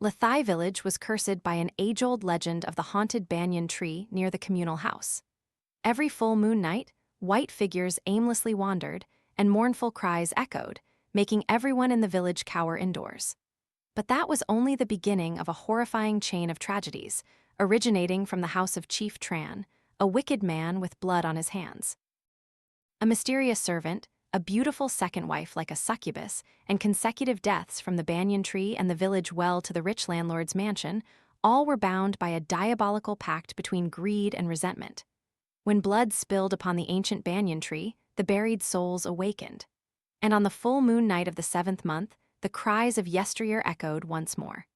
Thuy Village was cursed by an age-old legend of the haunted banyan tree near the communal house. Every full moon night, white figures aimlessly wandered, and mournful cries echoed, making everyone in the village cower indoors. But that was only the beginning of a horrifying chain of tragedies, originating from the house of Chief Tran, a wicked man with blood on his hands. A mysterious servant, a beautiful second wife like a succubus, and consecutive deaths from the banyan tree and the village well to the rich landlord's mansion, all were bound by a diabolical pact between greed and resentment. When blood spilled upon the ancient banyan tree, the buried souls awakened. And on the full moon night of the 7th month, the cries of yesteryear echoed once more.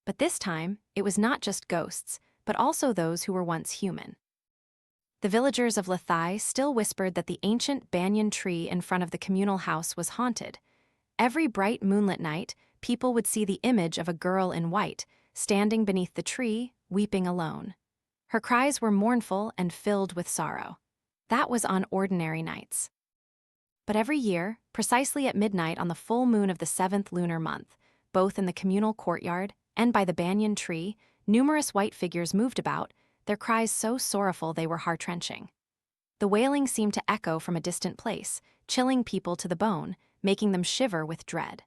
But this time, it was not just ghosts, but also those who were once human. The villagers of Thuy still whispered that the ancient banyan tree in front of the communal house was haunted. Every bright moonlit night, people would see the image of a girl in white, standing beneath the tree, weeping alone. Her cries were mournful and filled with sorrow. That was on ordinary nights. But every year, precisely at midnight on the full moon of the 7th lunar month, both in the communal courtyard and by the banyan tree, numerous white figures moved about, their cries so sorrowful they were heart-wrenching. The wailing seemed to echo from a distant place, chilling people to the bone, making them shiver with dread.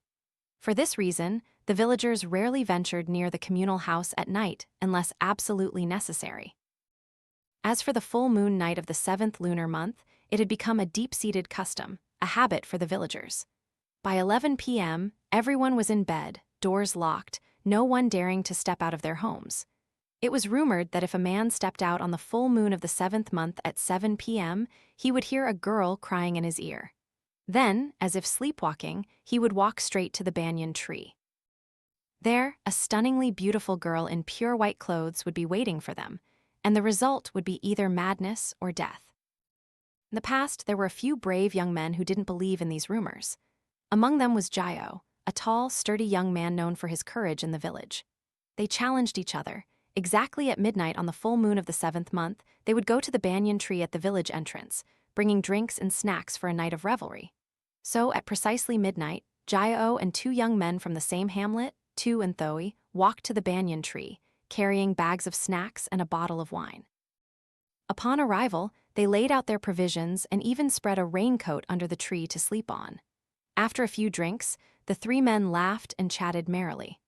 For this reason, the villagers rarely ventured near the communal house at night unless absolutely necessary. As for the full moon night of the 7th lunar month, it had become a deep-seated custom, a habit for the villagers. By 11 p.m., everyone was in bed, doors locked, no one daring to step out of their homes. It was rumored that if a man stepped out on the full moon of the 7th month at 7 p.m., he would hear a girl crying in his ear. Then, as if sleepwalking, he would walk straight to the banyan tree. There, a stunningly beautiful girl in pure white clothes would be waiting for them, and the result would be either madness or death. In the past, there were a few brave young men who didn't believe in these rumors. Among them was Jayo, a tall, sturdy young man known for his courage in the village. They challenged each other. Exactly at midnight on the full moon of the 7th month, they would go to the banyan tree at the village entrance, bringing drinks and snacks for a night of revelry. So, at precisely midnight, Jayo and 2 young men from the same hamlet, Thuy and Thuy, walked to the banyan tree, carrying bags of snacks and a bottle of wine. Upon arrival, they laid out their provisions and even spread a raincoat under the tree to sleep on. After a few drinks, the 3 men laughed and chatted merrily.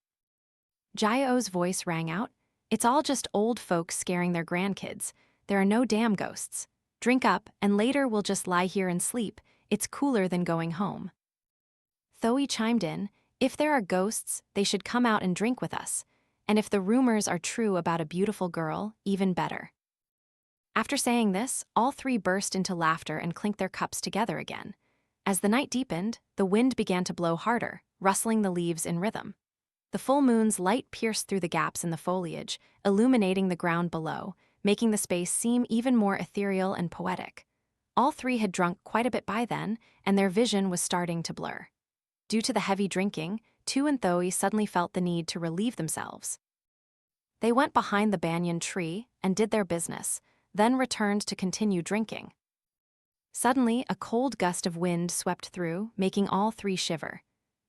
Jayo's voice rang out, "It's all just old folks scaring their grandkids. There are no damn ghosts. Drink up, and later we'll just lie here and sleep. It's cooler than going home." Thuy chimed in, "If there are ghosts, they should come out and drink with us. And if the rumors are true about a beautiful girl, even better." After saying this, all 3 burst into laughter and clinked their cups together again. As the night deepened, the wind began to blow harder, rustling the leaves in rhythm. The full moon's light pierced through the gaps in the foliage, illuminating the ground below, making the space seem even more ethereal and poetic. All 3 had drunk quite a bit by then, and their vision was starting to blur. Due to the heavy drinking, Thuy and Thuy suddenly felt the need to relieve themselves. They went behind the banyan tree and did their business, then returned to continue drinking. Suddenly, a cold gust of wind swept through, making all 3 shiver.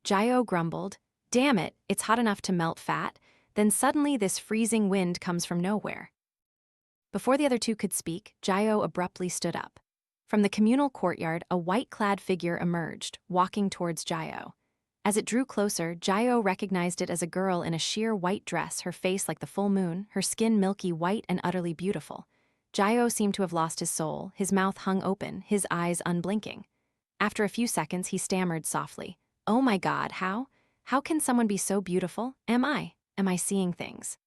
Jayo grumbled, "Damn it, it's hot enough to melt fat." Then suddenly this freezing wind comes from nowhere. Before the other 2 could speak, Jayo abruptly stood up. From the communal courtyard, a white-clad figure emerged, walking towards Jayo. As it drew closer, Jayo recognized it as a girl in a sheer white dress, her face like the full moon, her skin milky white and utterly beautiful. Jayo seemed to have lost his soul, his mouth hung open, his eyes unblinking. After a few seconds, he stammered softly, "Oh my God, how? How can someone be so beautiful? Am I seeing things?"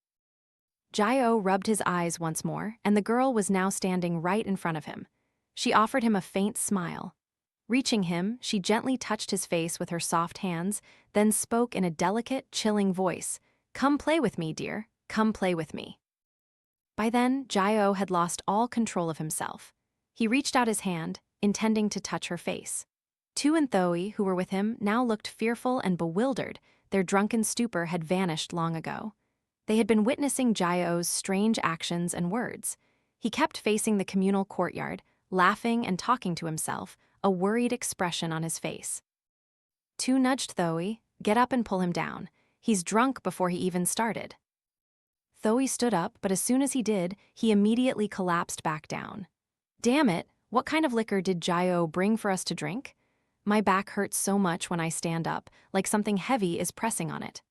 Jayo rubbed his eyes once more, and the girl was now standing right in front of him. She offered him a faint smile. Reaching him, she gently touched his face with her soft hands, then spoke in a delicate, chilling voice, "Come play with me, dear. Come play with me." By then, Jayo had lost all control of himself. He reached out his hand, intending to touch her face. Thuy and Thuy, who were with him, now looked fearful and bewildered. Their drunken stupor had vanished long ago. They had been witnessing Jayo's strange actions and words. He kept facing the communal courtyard, laughing and talking to himself, a worried expression on his face. Thuy nudged Thuy, "Get up and pull him down. He's drunk before he even started. Thuy stood up, but as soon as he did, he immediately collapsed back down. Damn it, what kind of liquor did Jayo bring for us to drink? My back hurts so much when I stand up, like something heavy is pressing on it.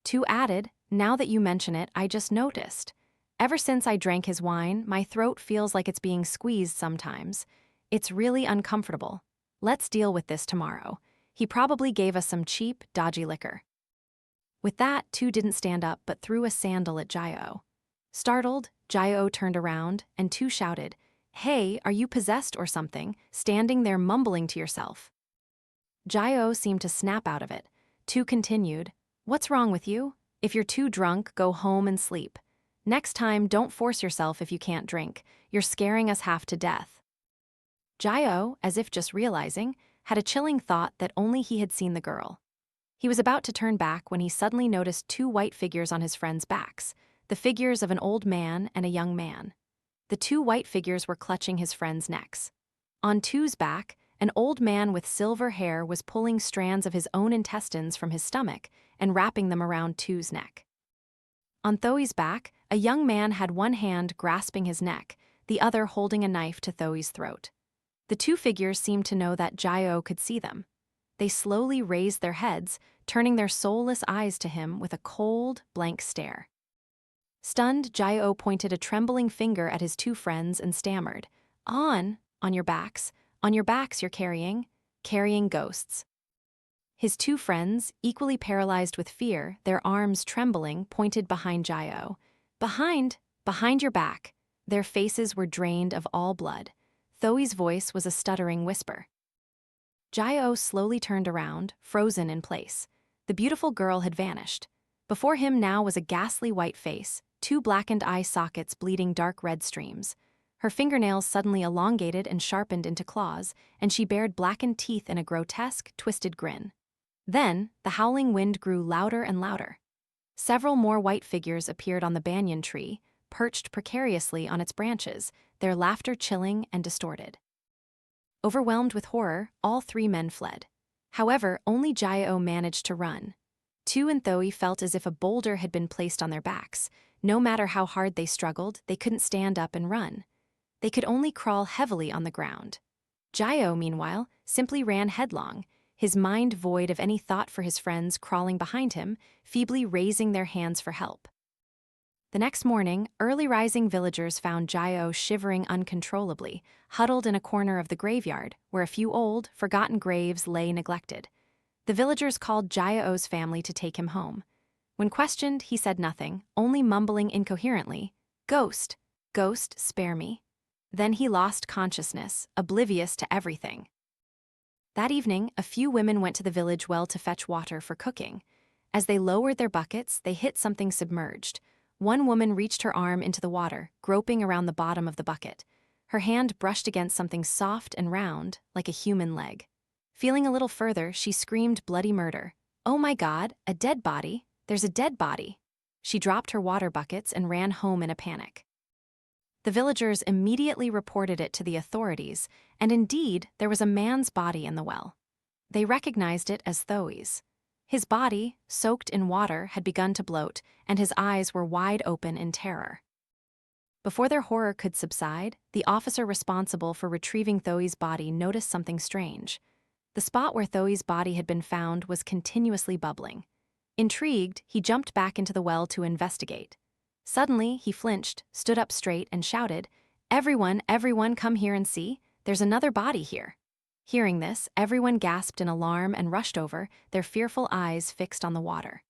Two added, now that you mention it, I just noticed. Ever since I drank his wine, my throat feels like it's being squeezed sometimes. It's really uncomfortable. Let's deal with this tomorrow. He probably gave us some cheap, dodgy liquor. With that, Two didn't stand up but threw a sandal at Jayo. Startled, Jayo turned around, and Two shouted, "Hey, are you possessed or something, standing there mumbling to yourself?" Jayo seemed to snap out of it. Two continued, "What's wrong with you? If you're too drunk, go home and sleep. Next time, don't force yourself if you can't drink. You're scaring us half to death." Jayo, as if just realizing, had a chilling thought that only he had seen the girl. He was about to turn back when he suddenly noticed two white figures on his friends' backs, the figures of an old man and a young man. The two white figures were clutching his friends' necks. On Two's back, an old man with silver hair was pulling strands of his own intestines from his stomach and wrapping them around Two's neck. On Thuy's back, a young man had one hand grasping his neck, the other holding a knife to Thuy's throat. The two figures seemed to know that Jayo could see them. They slowly raised their heads, turning their soulless eyes to him with a cold, blank stare. Stunned, Jayo pointed a trembling finger at his two friends and stammered, on your backs you're carrying ghosts." His two friends, equally paralyzed with fear, their arms trembling, pointed behind Jayo. Behind your back." Their faces were drained of all blood. Thuy's voice was a stuttering whisper. Jayo slowly turned around, frozen in place. The beautiful girl had vanished. Before him now was a ghastly white face, two blackened eye sockets bleeding dark red streams. Her fingernails suddenly elongated and sharpened into claws, and she bared blackened teeth in a grotesque, twisted grin. Then, the howling wind grew louder and louder. Several more white figures appeared on the banyan tree, perched precariously on its branches, their laughter chilling and distorted. Overwhelmed with horror, all three men fled. However, only Jayo managed to run. Two and Thuy felt as if a boulder had been placed on their backs. No matter how hard they struggled, they couldn't stand up and run. They could only crawl heavily on the ground. Jayo, meanwhile, simply ran headlong, his mind void of any thought for his friends crawling behind him, feebly raising their hands for help. The next morning, early-rising villagers found Jayo shivering uncontrollably, huddled in a corner of the graveyard, where a few old, forgotten graves lay neglected. The villagers called Jayo's family to take him home. When questioned, he said nothing, only mumbling incoherently, "Ghost, ghost, spare me." Then he lost consciousness, oblivious to everything. That evening, a few women went to the village well to fetch water for cooking. As they lowered their buckets, they hit something submerged. One woman reached her arm into the water, groping around the bottom of the bucket. Her hand brushed against something soft and round, like a human leg. Feeling a little further, she screamed bloody murder. "Oh my God, a dead body! There's a dead body!" She dropped her water buckets and ran home in a panic. The villagers immediately reported it to the authorities, and indeed, there was a man's body in the well. They recognized it as Thuy's. His body, soaked in water, had begun to bloat, and his eyes were wide open in terror. Before their horror could subside, the officer responsible for retrieving Thuy's body noticed something strange. The spot where Thuy's body had been found was continuously bubbling. Intrigued, he jumped back into the well to investigate. Suddenly, he flinched, stood up straight, and shouted, everyone, come here and see, there's another body here." Hearing this, everyone gasped in alarm and rushed over, their fearful eyes fixed on the water.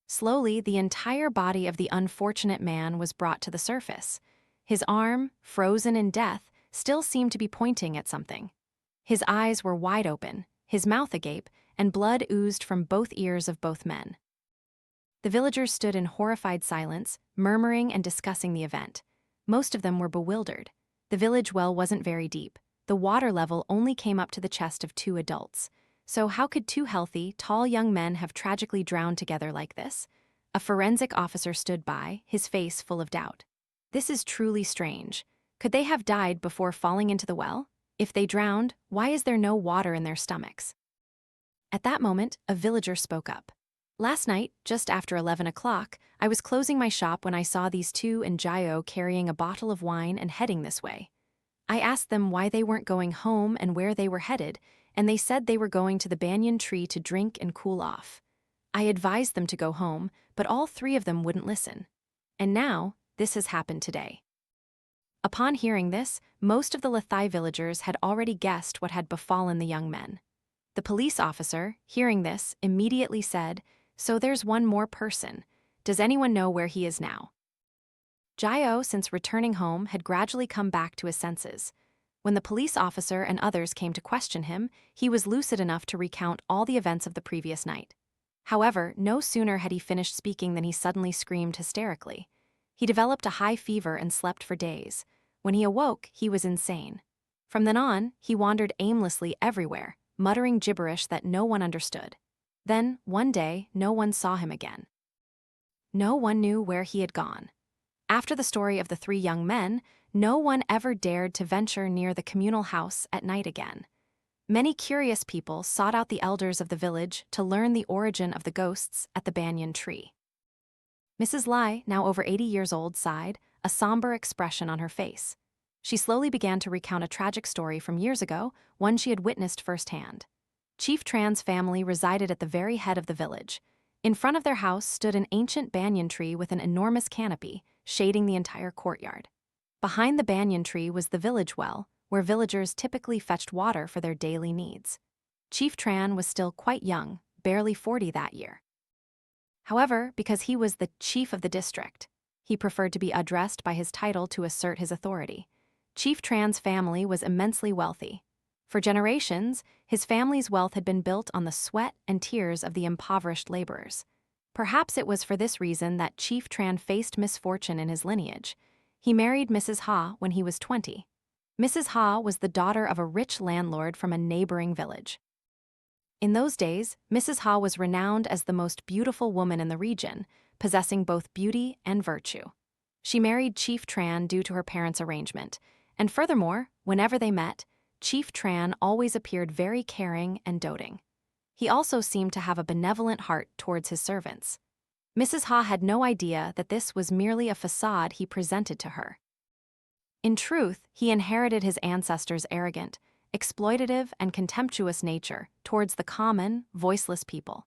Slowly, the entire body of the unfortunate man was brought to the surface. His arm, frozen in death, still seemed to be pointing at something. His eyes were wide open, his mouth agape, and blood oozed from both ears of both men. The villagers stood in horrified silence, murmuring and discussing the event. Most of them were bewildered. The village well wasn't very deep. The water level only came up to the chest of two adults. So how could two healthy, tall young men have tragically drowned together like this? A forensic officer stood by, his face full of doubt. This is truly strange. Could they have died before falling into the well? If they drowned, why is there no water in their stomachs? At that moment, a villager spoke up. Last night, just after 11 o'clock, I was closing my shop when I saw these two and Jayo carrying a bottle of wine and heading this way. I asked them why they weren't going home and where they were headed, and they said they were going to the banyan tree to drink and cool off. I advised them to go home, but all three of them wouldn't listen. And now, this has happened today. Upon hearing this, most of the Thuy villagers had already guessed what had befallen the young men. The police officer, hearing this, immediately said, "So there's one more person. Does anyone know where he is now?" Jayo, since returning home, had gradually come back to his senses. When the police officer and others came to question him, he was lucid enough to recount all the events of the previous night. However, no sooner had he finished speaking than he suddenly screamed hysterically. He developed a high fever and slept for days. When he awoke, he was insane. From then on, he wandered aimlessly everywhere, muttering gibberish that no one understood. Then, one day, no one saw him again. No one knew where he had gone. After the story of the three young men, no one ever dared to venture near the communal house at night again. Many curious people sought out the elders of the village to learn the origin of the ghosts at the banyan tree. Mrs. Lai, now over 80 years old, sighed, a somber expression on her face. She slowly began to recount a tragic story from years ago, one she had witnessed firsthand. Chief Tran's family resided at the very head of the village. In front of their house stood an ancient banyan tree with an enormous canopy, shading the entire courtyard. Behind the banyan tree was the village well, where villagers typically fetched water for their daily needs. Chief Tran was still quite young, barely 40 that year. However, because he was the chief of the district, he preferred to be addressed by his title to assert his authority. Chief Tran's family was immensely wealthy. For generations, his family's wealth had been built on the sweat and tears of the impoverished laborers. Perhaps it was for this reason that Chief Tran faced misfortune in his lineage. He married Mrs. Ha when he was 20. Mrs. Ha was the daughter of a rich landlord from a neighboring village. In those days, Mrs. Ha was renowned as the most beautiful woman in the region, possessing both beauty and virtue. She married Chief Tran due to her parents' arrangement, and furthermore, whenever they met, Chief Tran always appeared very caring and doting. He also seemed to have a benevolent heart towards his servants. Mrs. Ha had no idea that this was merely a facade he presented to her. In truth, he inherited his ancestors' arrogant, exploitative, and contemptuous nature towards the common, voiceless people.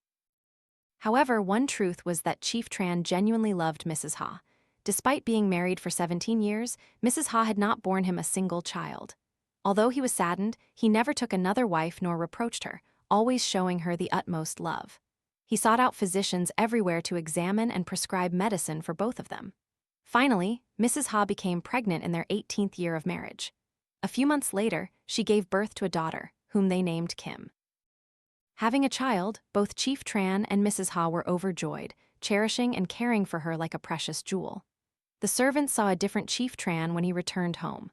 However, one truth was that Chief Tran genuinely loved Mrs. Ha. Despite being married for 17 years, Mrs. Ha had not borne him a single child. Although he was saddened, he never took another wife nor reproached her, always showing her the utmost love. He sought out physicians everywhere to examine and prescribe medicine for both of them. Finally, Mrs. Ha became pregnant in their 18th year of marriage. A few months later, she gave birth to a daughter, whom they named Kim. Having a child, both Chief Tran and Mrs. Ha were overjoyed, cherishing and caring for her like a precious jewel. The servants saw a different Chief Tran when he returned home.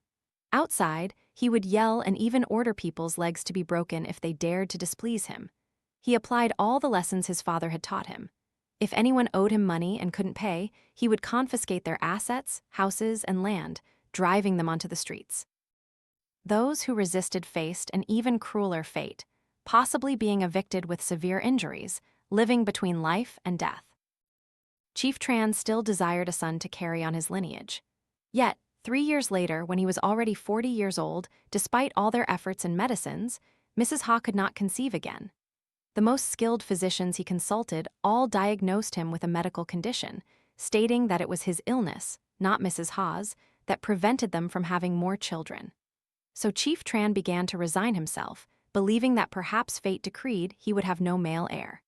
Outside, he would yell and even order people's legs to be broken if they dared to displease him. He applied all the lessons his father had taught him. If anyone owed him money and couldn't pay, he would confiscate their assets, houses, and land, driving them onto the streets. Those who resisted faced an even crueler fate, possibly being evicted with severe injuries, living between life and death. Chief Tran still desired a son to carry on his lineage. Yet, 3 years later, when he was already 40 years old, despite all their efforts and medicines, Mrs. Ha could not conceive again. The most skilled physicians he consulted all diagnosed him with a medical condition, stating that it was his illness, not Mrs. Ha's, that prevented them from having more children. So Chief Tran began to resign himself, believing that perhaps fate decreed he would have no male heir.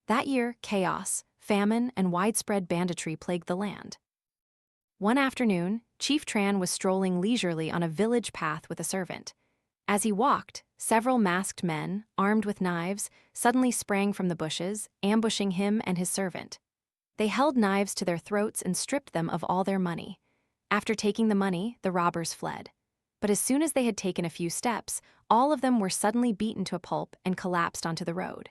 That year, chaos, famine, and widespread banditry plagued the land. One afternoon, Chief Tran was strolling leisurely on a village path with a servant. As he walked, several masked men, armed with knives, suddenly sprang from the bushes, ambushing him and his servant. They held knives to their throats and stripped them of all their money. After taking the money, the robbers fled. But as soon as they had taken a few steps, all of them were suddenly beaten to a pulp and collapsed onto the road.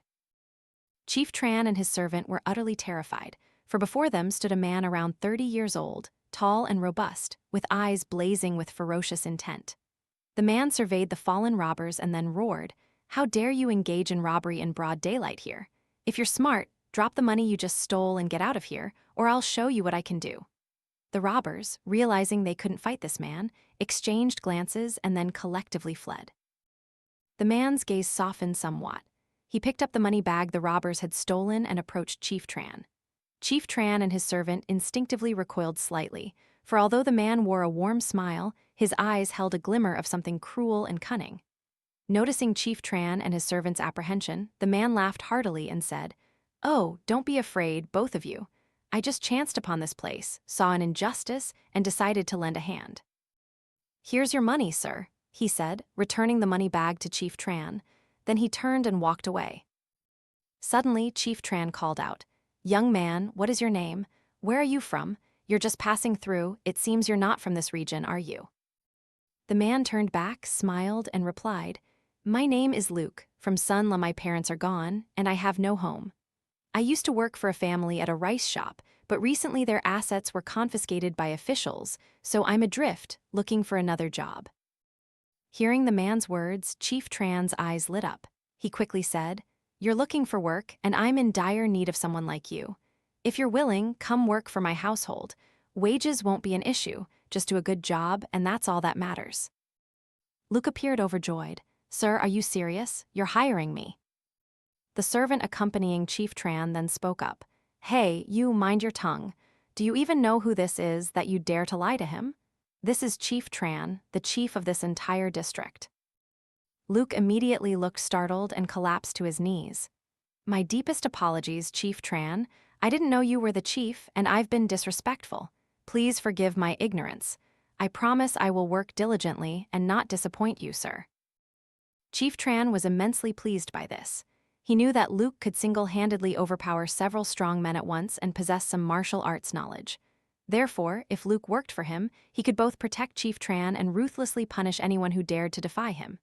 Chief Tran and his servant were utterly terrified, for before them stood a man around 30 years old, tall and robust, with eyes blazing with ferocious intent. The man surveyed the fallen robbers and then roared, "How dare you engage in robbery in broad daylight here? If you're smart, drop the money you just stole and get out of here, or I'll show you what I can do." The robbers, realizing they couldn't fight this man, exchanged glances and then collectively fled. The man's gaze softened somewhat. He picked up the money bag the robbers had stolen and approached Chief Tran. Chief Tran and his servant instinctively recoiled slightly, for although the man wore a warm smile, his eyes held a glimmer of something cruel and cunning. Noticing Chief Tran and his servant's apprehension, the man laughed heartily and said, "Oh, don't be afraid, both of you. I just chanced upon this place, saw an injustice, and decided to lend a hand." "Here's your money, sir," he said, returning the money bag to Chief Tran. Then he turned and walked away. Suddenly, Chief Tran called out, "Young man, what is your name? Where are you from? You're just passing through. It seems you're not from this region, are you?" The man turned back, smiled, and replied, "My name is Luke. From Sunla my parents are gone, and I have no home. I used to work for a family at a rice shop, but recently their assets were confiscated by officials, so I'm adrift, looking for another job." Hearing the man's words, Chief Tran's eyes lit up. He quickly said, "You're looking for work, and I'm in dire need of someone like you. If you're willing, come work for my household. Wages won't be an issue, just do a good job, and that's all that matters." Luke appeared overjoyed. "Sir, are you serious? You're hiring me." The servant accompanying Chief Tran then spoke up. "Hey, you, mind your tongue. Do you even know who this is that you dare to lie to him? This is Chief Tran, the chief of this entire district." Luke immediately looked startled and collapsed to his knees. "My deepest apologies, Chief Tran. I didn't know you were the chief, and I've been disrespectful. Please forgive my ignorance. I promise I will work diligently and not disappoint you, sir." Chief Tran was immensely pleased by this. He knew that Luke could single-handedly overpower several strong men at once and possess some martial arts knowledge. Therefore, if Luke worked for him, he could both protect Chief Tran and ruthlessly punish anyone who dared to defy him.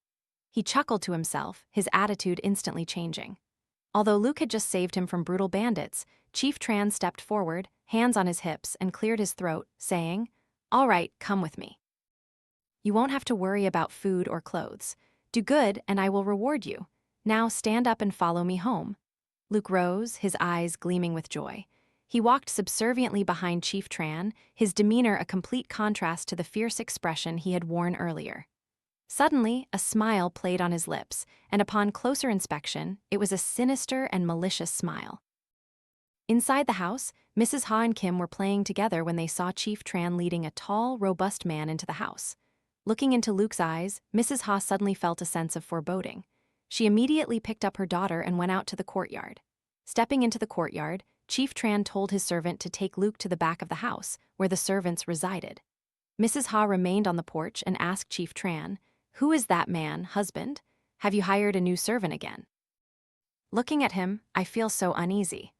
He chuckled to himself, his attitude instantly changing. Although Luke had just saved him from brutal bandits, Chief Tran stepped forward, hands on his hips, and cleared his throat, saying, "All right, come with me. You won't have to worry about food or clothes. Do good, and I will reward you. Now stand up and follow me home." Luke rose, his eyes gleaming with joy. He walked subserviently behind Chief Tran, his demeanor a complete contrast to the fierce expression he had worn earlier. Suddenly, a smile played on his lips, and upon closer inspection, it was a sinister and malicious smile. Inside the house, Mrs. Ha and Kim were playing together when they saw Chief Tran leading a tall, robust man into the house. Looking into Luke's eyes, Mrs. Ha suddenly felt a sense of foreboding. She immediately picked up her daughter and went out to the courtyard. Stepping into the courtyard, Chief Tran told his servant to take Luke to the back of the house, where the servants resided. Mrs. Ha remained on the porch and asked Chief Tran, "Who is that man, husband? Have you hired a new servant again?" Looking at him, I feel so uneasy.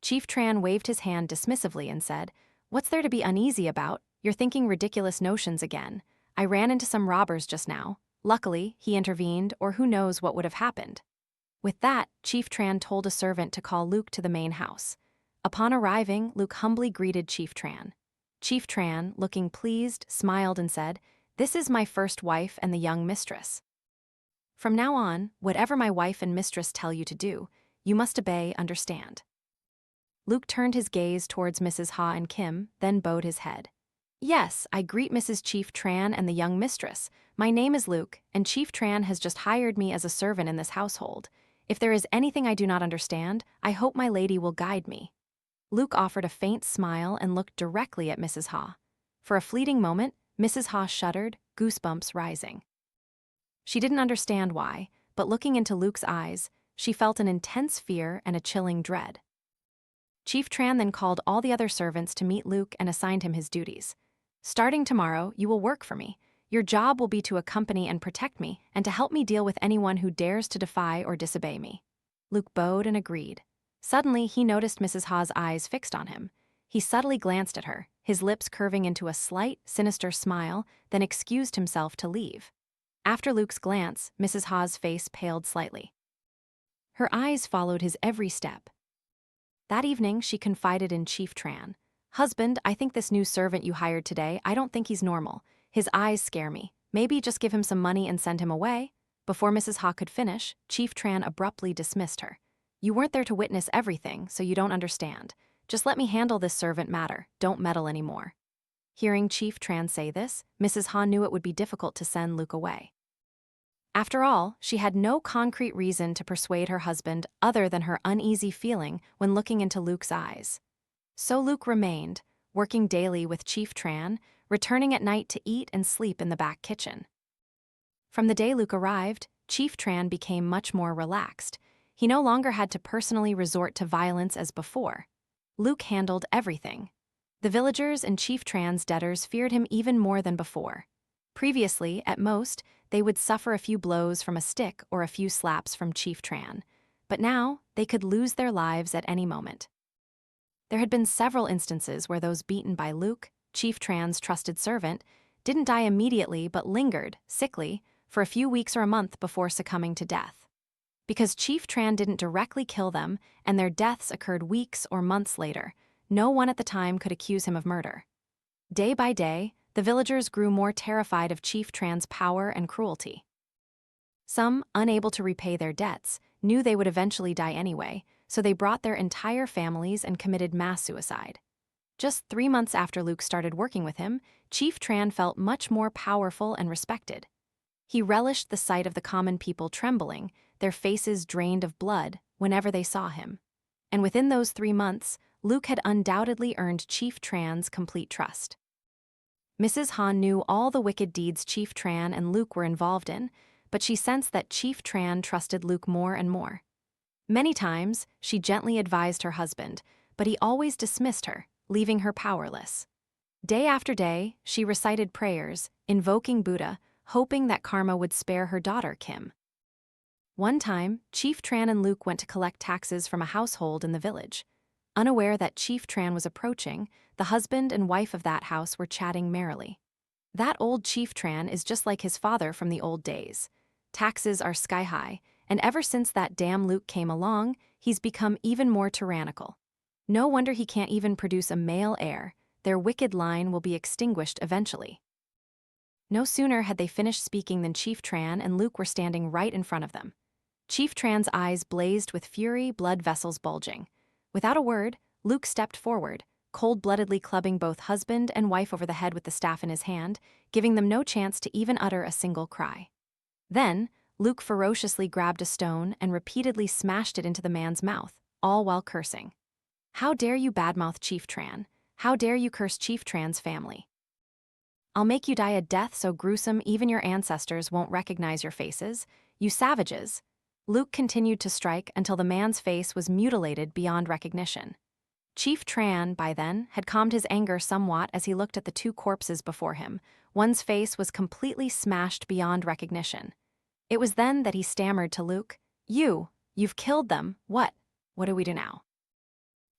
Chief Tran waved his hand dismissively and said, "What's there to be uneasy about? You're thinking ridiculous notions again. I ran into some robbers just now. Luckily, he intervened, or who knows what would have happened." With that, Chief Tran told a servant to call Luke to the main house. Upon arriving, Luke humbly greeted Chief Tran. Chief Tran, looking pleased, smiled and said, "This is my first wife and the young mistress. From now on, whatever my wife and mistress tell you to do, you must obey, understand." Luke turned his gaze towards Mrs. Ha and Kim, then bowed his head. "Yes, I greet Mrs. Chief Tran and the young mistress. My name is Luke, and Chief Tran has just hired me as a servant in this household. If there is anything I do not understand, I hope my lady will guide me." Luke offered a faint smile and looked directly at Mrs. Ha. For a fleeting moment, Mrs. Ha shuddered, goosebumps rising. She didn't understand why, but looking into Luke's eyes, she felt an intense fear and a chilling dread. Chief Tran then called all the other servants to meet Luke and assigned him his duties. "Starting tomorrow, you will work for me. Your job will be to accompany and protect me, and to help me deal with anyone who dares to defy or disobey me." Luke bowed and agreed. Suddenly, he noticed Mrs. Ha's eyes fixed on him. He subtly glanced at her, his lips curving into a slight, sinister smile, then excused himself to leave. After Luke's glance, Mrs. Ha's face paled slightly. Her eyes followed his every step. That evening, she confided in Chief Tran. "Husband, I think this new servant you hired today, I don't think he's normal. His eyes scare me. Maybe just give him some money and send him away." Before Mrs. Ha could finish, Chief Tran abruptly dismissed her. You weren't there to witness everything, so you don't understand. Just let me handle this servant matter. Don't meddle anymore." Hearing Chief Tran say this, Mrs. Han knew it would be difficult to send Luke away. After all, she had no concrete reason to persuade her husband other than her uneasy feeling when looking into Luke's eyes. So Luke remained, working daily with Chief Tran, returning at night to eat and sleep in the back kitchen. From the day Luke arrived, Chief Tran became much more relaxed. He no longer had to personally resort to violence as before. Luke handled everything. The villagers and Chief Tran's debtors feared him even more than before. Previously, at most, they would suffer a few blows from a stick or a few slaps from Chief Tran, but now they could lose their lives at any moment. There had been several instances where those beaten by Luke, Chief Tran's trusted servant, didn't die immediately but lingered, sickly, for a few weeks or a month before succumbing to death. Because Chief Tran didn't directly kill them and their deaths occurred weeks or months later, no one at the time could accuse him of murder. Day by day, the villagers grew more terrified of Chief Tran's power and cruelty. Some, unable to repay their debts, knew they would eventually die anyway, so they brought their entire families and committed mass suicide. Just 3 months after Luke started working with him, Chief Tran felt much more powerful and respected. He relished the sight of the common people trembling, their faces drained of blood, whenever they saw him. And within those 3 months, Luke had undoubtedly earned Chief Tran's complete trust. Mrs. Han knew all the wicked deeds Chief Tran and Luke were involved in, but she sensed that Chief Tran trusted Luke more and more. Many times, she gently advised her husband, but he always dismissed her, leaving her powerless. Day after day, she recited prayers, invoking Buddha, hoping that karma would spare her daughter, Kim. One time, Chief Tran and Luke went to collect taxes from a household in the village. Unaware that Chief Tran was approaching, the husband and wife of that house were chatting merrily. "That old Chief Tran is just like his father from the old days. Taxes are sky high, and ever since that damn Luke came along, he's become even more tyrannical. No wonder he can't even produce a male heir. Their wicked line will be extinguished eventually." No sooner had they finished speaking than Chief Tran and Luke were standing right in front of them. Chief Tran's eyes blazed with fury, blood vessels bulging. Without a word, Luke stepped forward, cold-bloodedly clubbing both husband and wife over the head with the staff in his hand, giving them no chance to even utter a single cry. Then, Luke ferociously grabbed a stone and repeatedly smashed it into the man's mouth, all while cursing. "How dare you badmouth Chief Tran? How dare you curse Chief Tran's family? I'll make you die a death so gruesome even your ancestors won't recognize your faces, you savages." Luke continued to strike until the man's face was mutilated beyond recognition. Chief Tran, by then, had calmed his anger somewhat as he looked at the 2 corpses before him. One's face was completely smashed beyond recognition. It was then that he stammered to Luke, You've killed them. What do we do now?"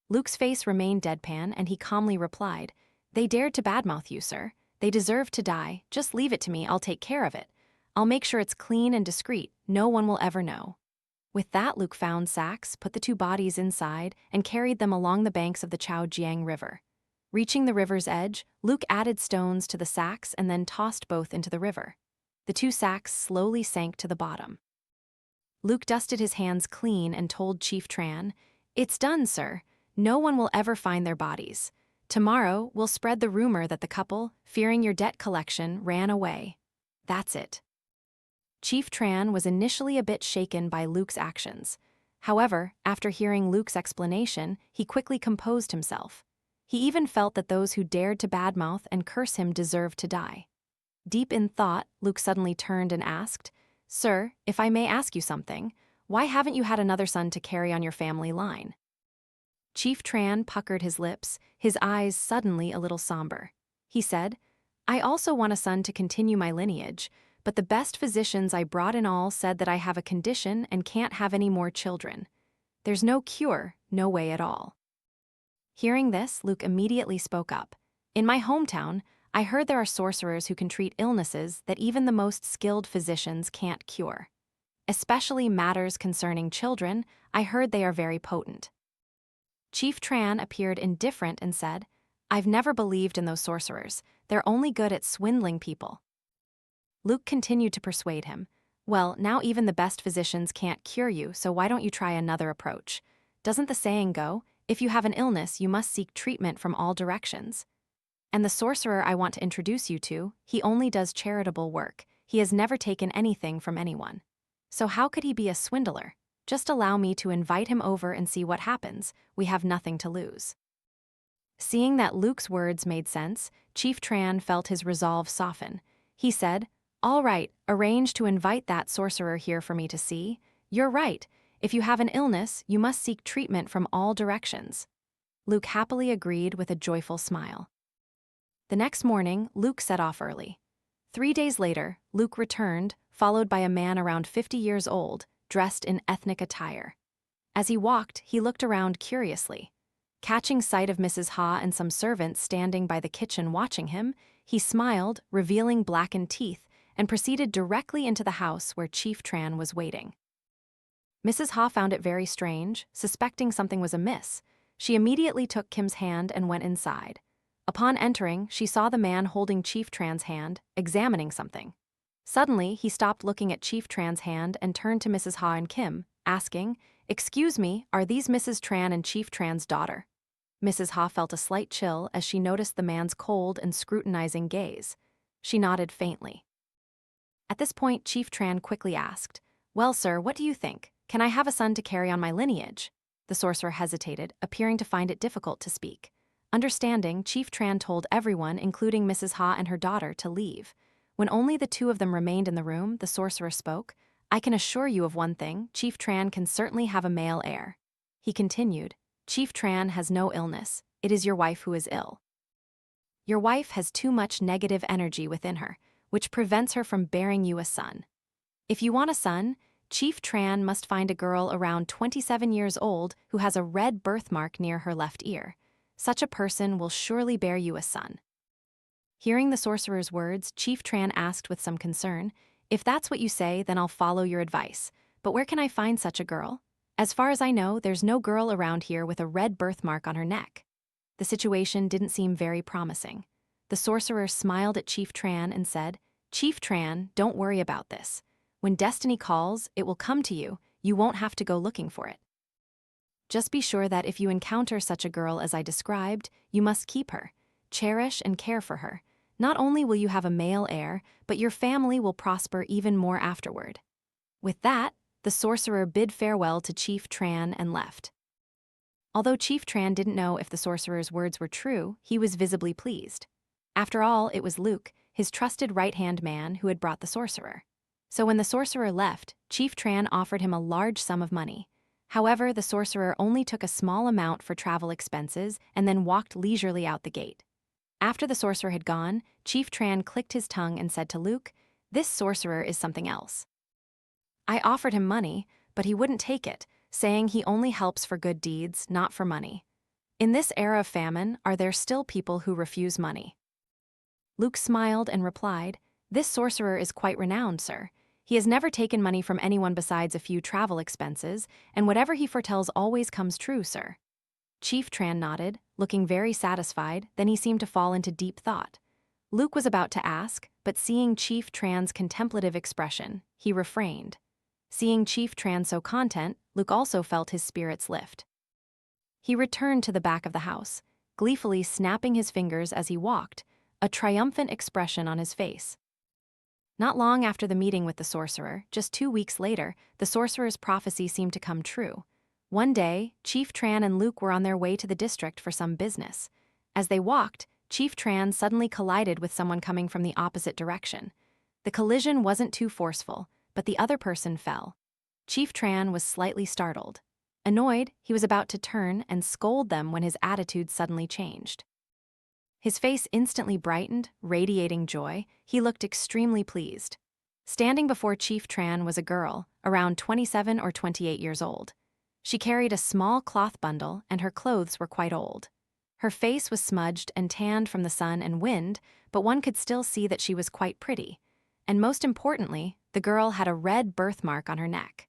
Luke's face remained deadpan and he calmly replied, "They dared to badmouth you, sir. They deserve to die. Just leave it to me, I'll take care of it. I'll make sure it's clean and discreet. No one will ever know." With that, Luke found sacks, put the 2 bodies inside, and carried them along the banks of the Chaojiang River. Reaching the river's edge, Luke added stones to the sacks and then tossed both into the river. The 2 sacks slowly sank to the bottom. Luke dusted his hands clean and told Chief Tran, "It's done, sir. No one will ever find their bodies. Tomorrow, we'll spread the rumor that the couple, fearing your debt collection, ran away. That's it." Chief Tran was initially a bit shaken by Luke's actions. However, after hearing Luke's explanation, he quickly composed himself. He even felt that those who dared to badmouth and curse him deserved to die. Deep in thought, Luke suddenly turned and asked, "Sir, if I may ask you something, why haven't you had another son to carry on your family line?" Chief Tran puckered his lips, his eyes suddenly a little somber. He said, "I also want a son to continue my lineage, but the best physicians I brought in all said that I have a condition and can't have any more children. There's no cure, no way at all." Hearing this, Luke immediately spoke up. "In my hometown, I heard there are sorcerers who can treat illnesses that even the most skilled physicians can't cure. Especially matters concerning children, I heard they are very potent." Chief Tran appeared indifferent and said, "I've never believed in those sorcerers. They're only good at swindling people." Luke continued to persuade him. Well, now even the best physicians can't cure you, so why don't you try another approach? Doesn't the saying go, if you have an illness, you must seek treatment from all directions? And the sorcerer I want to introduce you to, he only does charitable work. He has never taken anything from anyone. So how could he be a swindler? Just allow me to invite him over and see what happens. We have nothing to lose. Seeing that Luke's words made sense, Chief Tran felt his resolve soften. He said, "All right, arrange to invite that sorcerer here for me to see. You're right. If you have an illness, you must seek treatment from all directions." Luke happily agreed with a joyful smile. The next morning, Luke set off early. 3 days later, Luke returned, followed by a man around 50 years old, dressed in ethnic attire. As he walked, he looked around curiously. Catching sight of Mrs. Ha and some servants standing by the kitchen watching him, he smiled, revealing blackened teeth, and proceeded directly into the house where Chief Tran was waiting. Mrs. Ha found it very strange, suspecting something was amiss. She immediately took Kim's hand and went inside. Upon entering, she saw the man holding Chief Tran's hand, examining something. Suddenly, he stopped looking at Chief Tran's hand and turned to Mrs. Ha and Kim, asking, "Excuse me, are these Mrs. Tran and Chief Tran's daughter?" Mrs. Ha felt a slight chill as she noticed the man's cold and scrutinizing gaze. She nodded faintly. At this point, Chief Tran quickly asked, "Well, sir, what do you think? Can I have a son to carry on my lineage?" The sorcerer hesitated, appearing to find it difficult to speak. Understanding, Chief Tran told everyone, including Mrs. Ha and her daughter, to leave. When only the two of them remained in the room, the sorcerer spoke. "I can assure you of one thing, Chief Tran can certainly have a male heir." He continued, "Chief Tran has no illness. It is your wife who is ill. Your wife has too much negative energy within her, which prevents her from bearing you a son. If you want a son, Chief Tran must find a girl around 27 years old who has a red birthmark near her left ear. Such a person will surely bear you a son." Hearing the sorcerer's words, Chief Tran asked with some concern, "If that's what you say, then I'll follow your advice. But where can I find such a girl? As far as I know, there's no girl around here with a red birthmark on her neck." The situation didn't seem very promising. The sorcerer smiled at Chief Tran and said, "Chief Tran, don't worry about this. When destiny calls, it will come to you. You won't have to go looking for it. Just be sure that if you encounter such a girl as I described, you must keep her, cherish and care for her. Not only will you have a male heir, but your family will prosper even more afterward." With that, the sorcerer bid farewell to Chief Tran and left. Although Chief Tran didn't know if the sorcerer's words were true, he was visibly pleased. After all, it was Luke, his trusted right-hand man, who had brought the sorcerer. So when the sorcerer left, Chief Tran offered him a large sum of money. However, the sorcerer only took a small amount for travel expenses and then walked leisurely out the gate. After the sorcerer had gone, Chief Tran clicked his tongue and said to Luke, "This sorcerer is something else. I offered him money, but he wouldn't take it, saying he only helps for good deeds, not for money. In this era of famine, are there still people who refuse money?" Luke smiled and replied, "This sorcerer is quite renowned, sir. He has never taken money from anyone besides a few travel expenses, and whatever he foretells always comes true, sir." Chief Tran nodded, looking very satisfied, then he seemed to fall into deep thought. Luke was about to ask, but seeing Chief Tran's contemplative expression, he refrained. Seeing Chief Tran so content, Luke also felt his spirits lift. He returned to the back of the house, gleefully snapping his fingers as he walked, a triumphant expression on his face. Not long after the meeting with the sorcerer, just 2 weeks later, the sorcerer's prophecy seemed to come true. One day, Chief Tran and Luke were on their way to the district for some business. As they walked, Chief Tran suddenly collided with someone coming from the opposite direction. The collision wasn't too forceful, but the other person fell. Chief Tran was slightly startled. Annoyed, he was about to turn and scold them when his attitude suddenly changed. His face instantly brightened, radiating joy. He looked extremely pleased. Standing before Chief Tran was a girl, around 27 or 28 years old. She carried a small cloth bundle, and her clothes were quite old. Her face was smudged and tanned from the sun and wind, but one could still see that she was quite pretty. And most importantly, the girl had a red birthmark on her neck.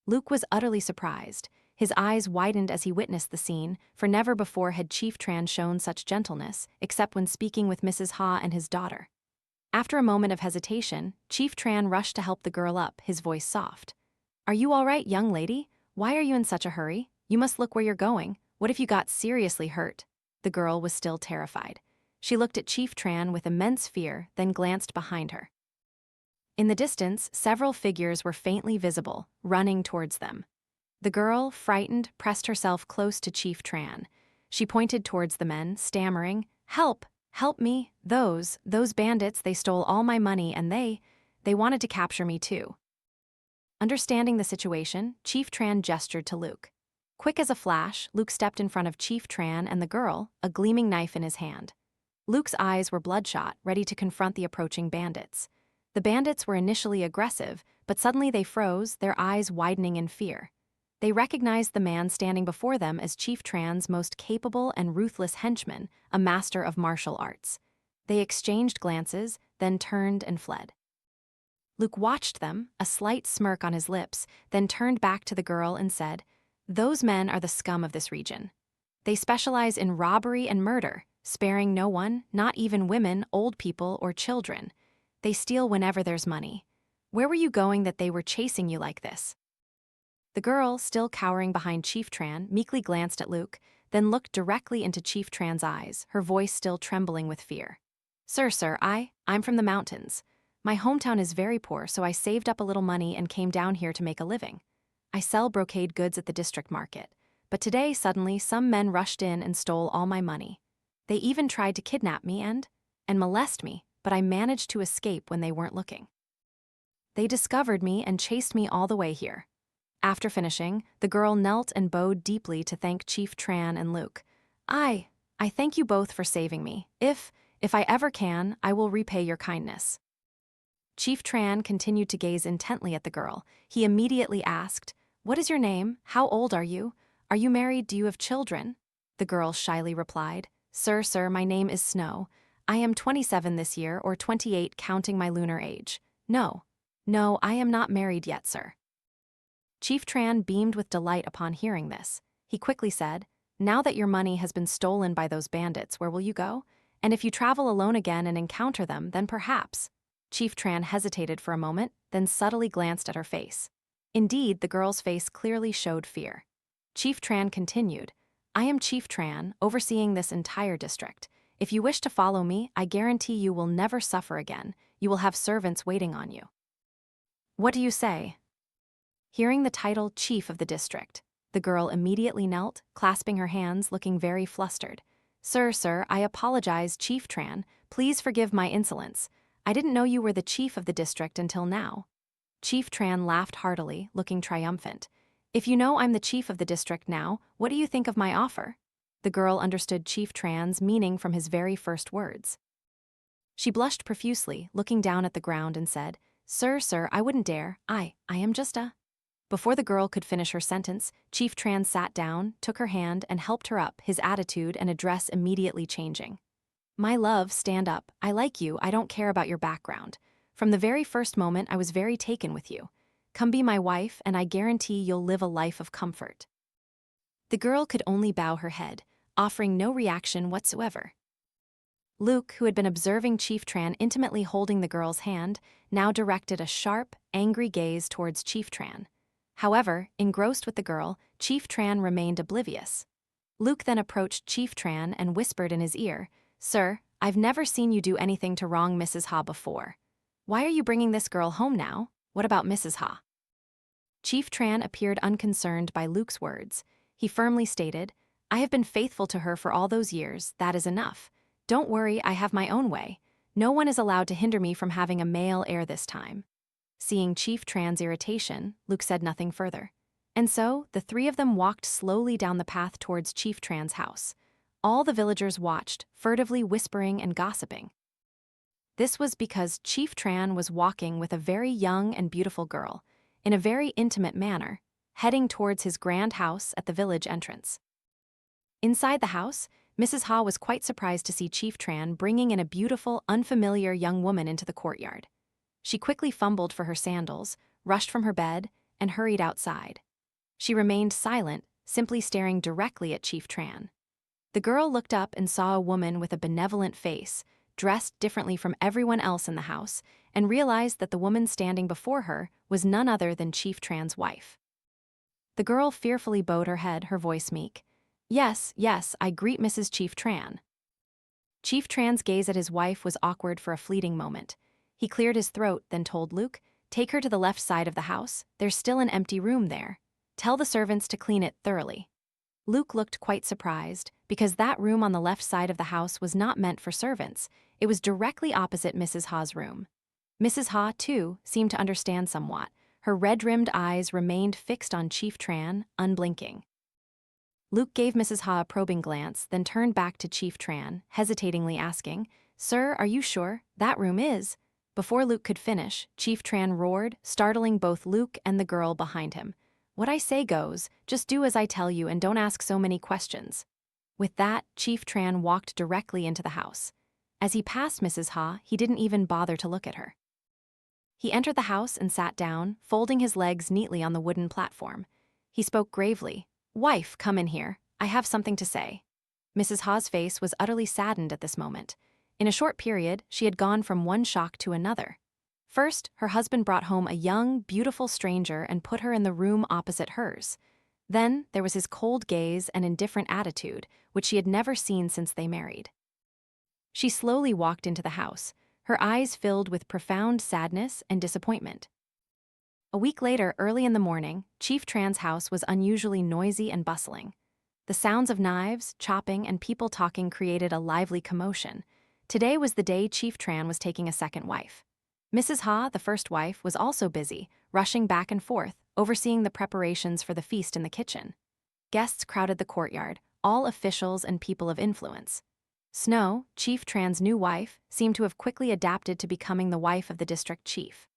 Luke was utterly surprised. His eyes widened as he witnessed the scene, for never before had Chief Tran shown such gentleness, except when speaking with Mrs. Ha and his daughter. After a moment of hesitation, Chief Tran rushed to help the girl up, his voice soft. Are you all right, young lady? Why are you in such a hurry? You must look where you're going. What if you got seriously hurt? The girl was still terrified. She looked at Chief Tran with immense fear, then glanced behind her. In the distance, several figures were faintly visible, running towards them. The girl, frightened, pressed herself close to Chief Tran. She pointed towards the men, stammering, Help! Help me! Those bandits, they stole all my money and they wanted to capture me too. Understanding the situation, Chief Tran gestured to Luke. Quick as a flash, Luke stepped in front of Chief Tran and the girl, a gleaming knife in his hand. Luke's eyes were bloodshot, ready to confront the approaching bandits. The bandits were initially aggressive, but suddenly they froze, their eyes widening in fear. They recognized the man standing before them as Chief Tran's most capable and ruthless henchman, a master of martial arts. They exchanged glances, then turned and fled. Luke watched them, a slight smirk on his lips, then turned back to the girl and said, Those men are the scum of this region. They specialize in robbery and murder, sparing no one, not even women, old people, or children. They steal whenever there's money. Where were you going that they were chasing you like this? The girl, still cowering behind Chief Tran, meekly glanced at Luke, then looked directly into Chief Tran's eyes, her voice still trembling with fear. Sir, I'm from the mountains. My hometown is very poor, so I saved up a little money and came down here to make a living. I sell brocade goods at the district market, but today, suddenly, some men rushed in and stole all my money. They even tried to kidnap me and molest me, but I managed to escape when they weren't looking. They discovered me and chased me all the way here. After finishing, the girl knelt and bowed deeply to thank Chief Tran and Luke. I thank you both for saving me. If I ever can, I will repay your kindness. Chief Tran continued to gaze intently at the girl. He immediately asked, What is your name? How old are you? Are you married? Do you have children? The girl shyly replied, Sir, my name is Snow. I am 27 this year, or 28 counting my lunar age. No, I am not married yet, sir. Chief Tran beamed with delight upon hearing this. He quickly said, Now that your money has been stolen by those bandits, where will you go? And if you travel alone again and encounter them, then perhaps. Chief Tran hesitated for a moment, then subtly glanced at her face. Indeed, the girl's face clearly showed fear. Chief Tran continued, I am Chief Tran, overseeing this entire district. If you wish to follow me, I guarantee you will never suffer again. You will have servants waiting on you. What do you say? Hearing the title Chief of the District, the girl immediately knelt, clasping her hands, looking very flustered. Sir, I apologize, Chief Tran. Please forgive my insolence. I didn't know you were the chief of the district until now. Chief Tran laughed heartily, looking triumphant. If you know I'm the chief of the district now, what do you think of my offer? The girl understood Chief Tran's meaning from his very first words. She blushed profusely, looking down at the ground and said, Sir, I wouldn't dare. I am just a... Before the girl could finish her sentence, Chief Tran sat down, took her hand, and helped her up, his attitude and address immediately changing. My love, stand up. I like you, I don't care about your background. From the very first moment, I was very taken with you. Come be my wife, and I guarantee you'll live a life of comfort. The girl could only bow her head, offering no reaction whatsoever. Luke, who had been observing Chief Tran intimately holding the girl's hand, now directed a sharp, angry gaze towards Chief Tran. However, engrossed with the girl, Chief Tran remained oblivious. Luke then approached Chief Tran and whispered in his ear, Sir, I've never seen you do anything to wrong Mrs. Ha before. Why are you bringing this girl home now? What about Mrs. Ha? Chief Tran appeared unconcerned by Luke's words. He firmly stated, I have been faithful to her for all those years, that is enough. Don't worry, I have my own way. No one is allowed to hinder me from having a male heir this time. Seeing Chief Tran's irritation, Luke said nothing further. And so, the three of them walked slowly down the path towards Chief Tran's house. All the villagers watched, furtively whispering and gossiping. This was because Chief Tran was walking with a very young and beautiful girl, in a very intimate manner, heading towards his grand house at the village entrance. Inside the house, Mrs. Ha was quite surprised to see Chief Tran bringing in a beautiful, unfamiliar young woman into the courtyard. She quickly fumbled for her sandals, rushed from her bed, and hurried outside. She remained silent, simply staring directly at Chief Tran. The girl looked up and saw a woman with a benevolent face, dressed differently from everyone else in the house, and realized that the woman standing before her was none other than Chief Tran's wife. The girl fearfully bowed her head, her voice meek. Yes, yes, I greet Mrs. Chief Tran. Chief Tran's gaze at his wife was awkward for a fleeting moment. He cleared his throat, then told Luke, take her to the left side of the house, there's still an empty room there. Tell the servants to clean it thoroughly. Luke looked quite surprised, because that room on the left side of the house was not meant for servants. It was directly opposite Mrs. Ha's room. Mrs. Ha, too, seemed to understand somewhat. Her red-rimmed eyes remained fixed on Chief Tran, unblinking. Luke gave Mrs. Ha a probing glance, then turned back to Chief Tran, hesitatingly asking, Sir, are you sure? That room is. Before Luke could finish, Chief Tran roared, startling both Luke and the girl behind him. What I say goes, just do as I tell you and don't ask so many questions. With that, Chief Tran walked directly into the house. As he passed Mrs. Ha, he didn't even bother to look at her. He entered the house and sat down, folding his legs neatly on the wooden platform. He spoke gravely. Wife, come in here. I have something to say. Mrs. Ha's face was utterly saddened at this moment. In a short period, she had gone from one shock to another. First, her husband brought home a young, beautiful stranger and put her in the room opposite hers. Then, there was his cold gaze and indifferent attitude, which she had never seen since they married. She slowly walked into the house, her eyes filled with profound sadness and disappointment. A week later, early in the morning, Chief Tran's house was unusually noisy and bustling. The sounds of knives, chopping, and people talking created a lively commotion. Today was the day Chief Tran was taking a second wife. Mrs. Ha, the first wife, was also busy, rushing back and forth, overseeing the preparations for the feast in the kitchen. Guests crowded the courtyard, all officials and people of influence. Snow, Chief Tran's new wife, seemed to have quickly adapted to becoming the wife of the district chief.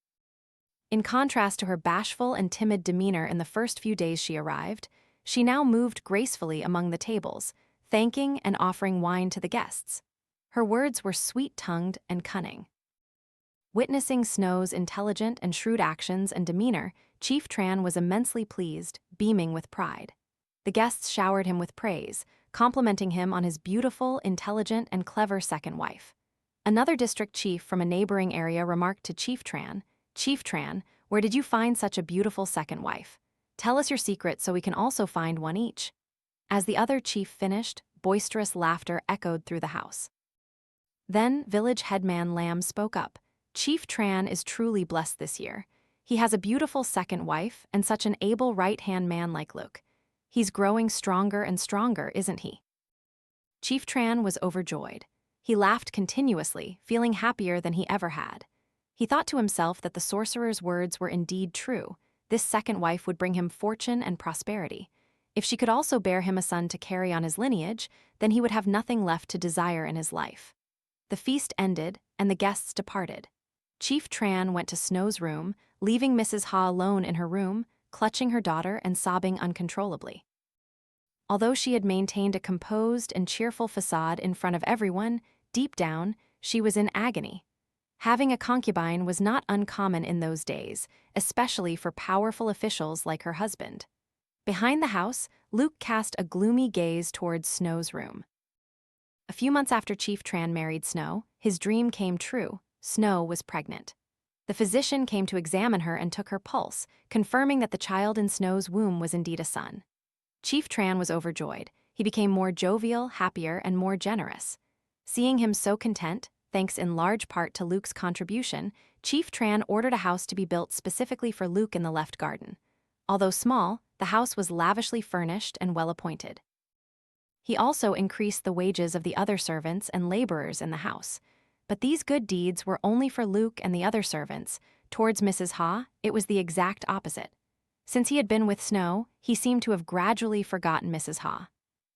In contrast to her bashful and timid demeanor in the first few days she arrived, she now moved gracefully among the tables, thanking and offering wine to the guests. Her words were sweet-tongued and cunning. Witnessing Snow's intelligent and shrewd actions and demeanor, Chief Tran was immensely pleased, beaming with pride. The guests showered him with praise, complimenting him on his beautiful, intelligent, and clever second wife. Another district chief from a neighboring area remarked to Chief Tran, Chief Tran, where did you find such a beautiful second wife? Tell us your secret so we can also find one each. As the other chief finished, boisterous laughter echoed through the house. Then village headman Lamb spoke up. Chief Tran is truly blessed this year. He has a beautiful second wife and such an able right-hand man like Luke. He's growing stronger and stronger, isn't he? Chief Tran was overjoyed. He laughed continuously, feeling happier than he ever had. He thought to himself that the sorcerer's words were indeed true. This second wife would bring him fortune and prosperity. If she could also bear him a son to carry on his lineage, then he would have nothing left to desire in his life. The feast ended, and the guests departed. Chief Tran went to Snow's room, leaving Mrs. Ha alone in her room, clutching her daughter and sobbing uncontrollably. Although she had maintained a composed and cheerful facade in front of everyone, deep down, she was in agony. Having a concubine was not uncommon in those days, especially for powerful officials like her husband. Behind the house, Luke cast a gloomy gaze towards Snow's room. A few months after Chief Tran married Snow, his dream came true. Snow was pregnant. The physician came to examine her and took her pulse, confirming that the child in Snow's womb was indeed a son. Chief Tran was overjoyed. He became more jovial, happier, and more generous. Seeing him so content, thanks in large part to Luke's contribution, Chief Tran ordered a house to be built specifically for Luke in the left garden. Although small, the house was lavishly furnished and well appointed. He also increased the wages of the other servants and laborers in the house. But these good deeds were only for Luke and the other servants. Towards Mrs. Ha, it was the exact opposite. Since he had been with Snow, he seemed to have gradually forgotten Mrs. Ha.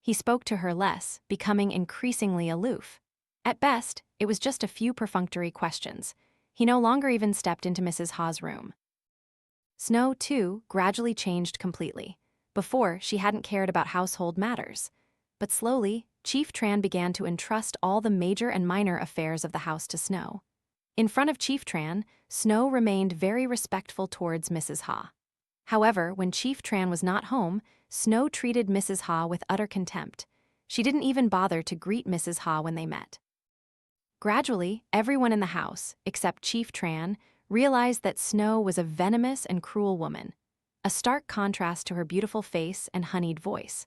He spoke to her less, becoming increasingly aloof. At best, it was just a few perfunctory questions. He no longer even stepped into Mrs. Ha's room. Snow, too, gradually changed completely. Before, she hadn't cared about household matters. But slowly, Chief Tran began to entrust all the major and minor affairs of the house to Snow. In front of Chief Tran, Snow remained very respectful towards Mrs. Ha. However, when Chief Tran was not home, Snow treated Mrs. Ha with utter contempt. She didn't even bother to greet Mrs. Ha when they met. Gradually, everyone in the house, except Chief Tran, realized that Snow was a venomous and cruel woman, a stark contrast to her beautiful face and honeyed voice.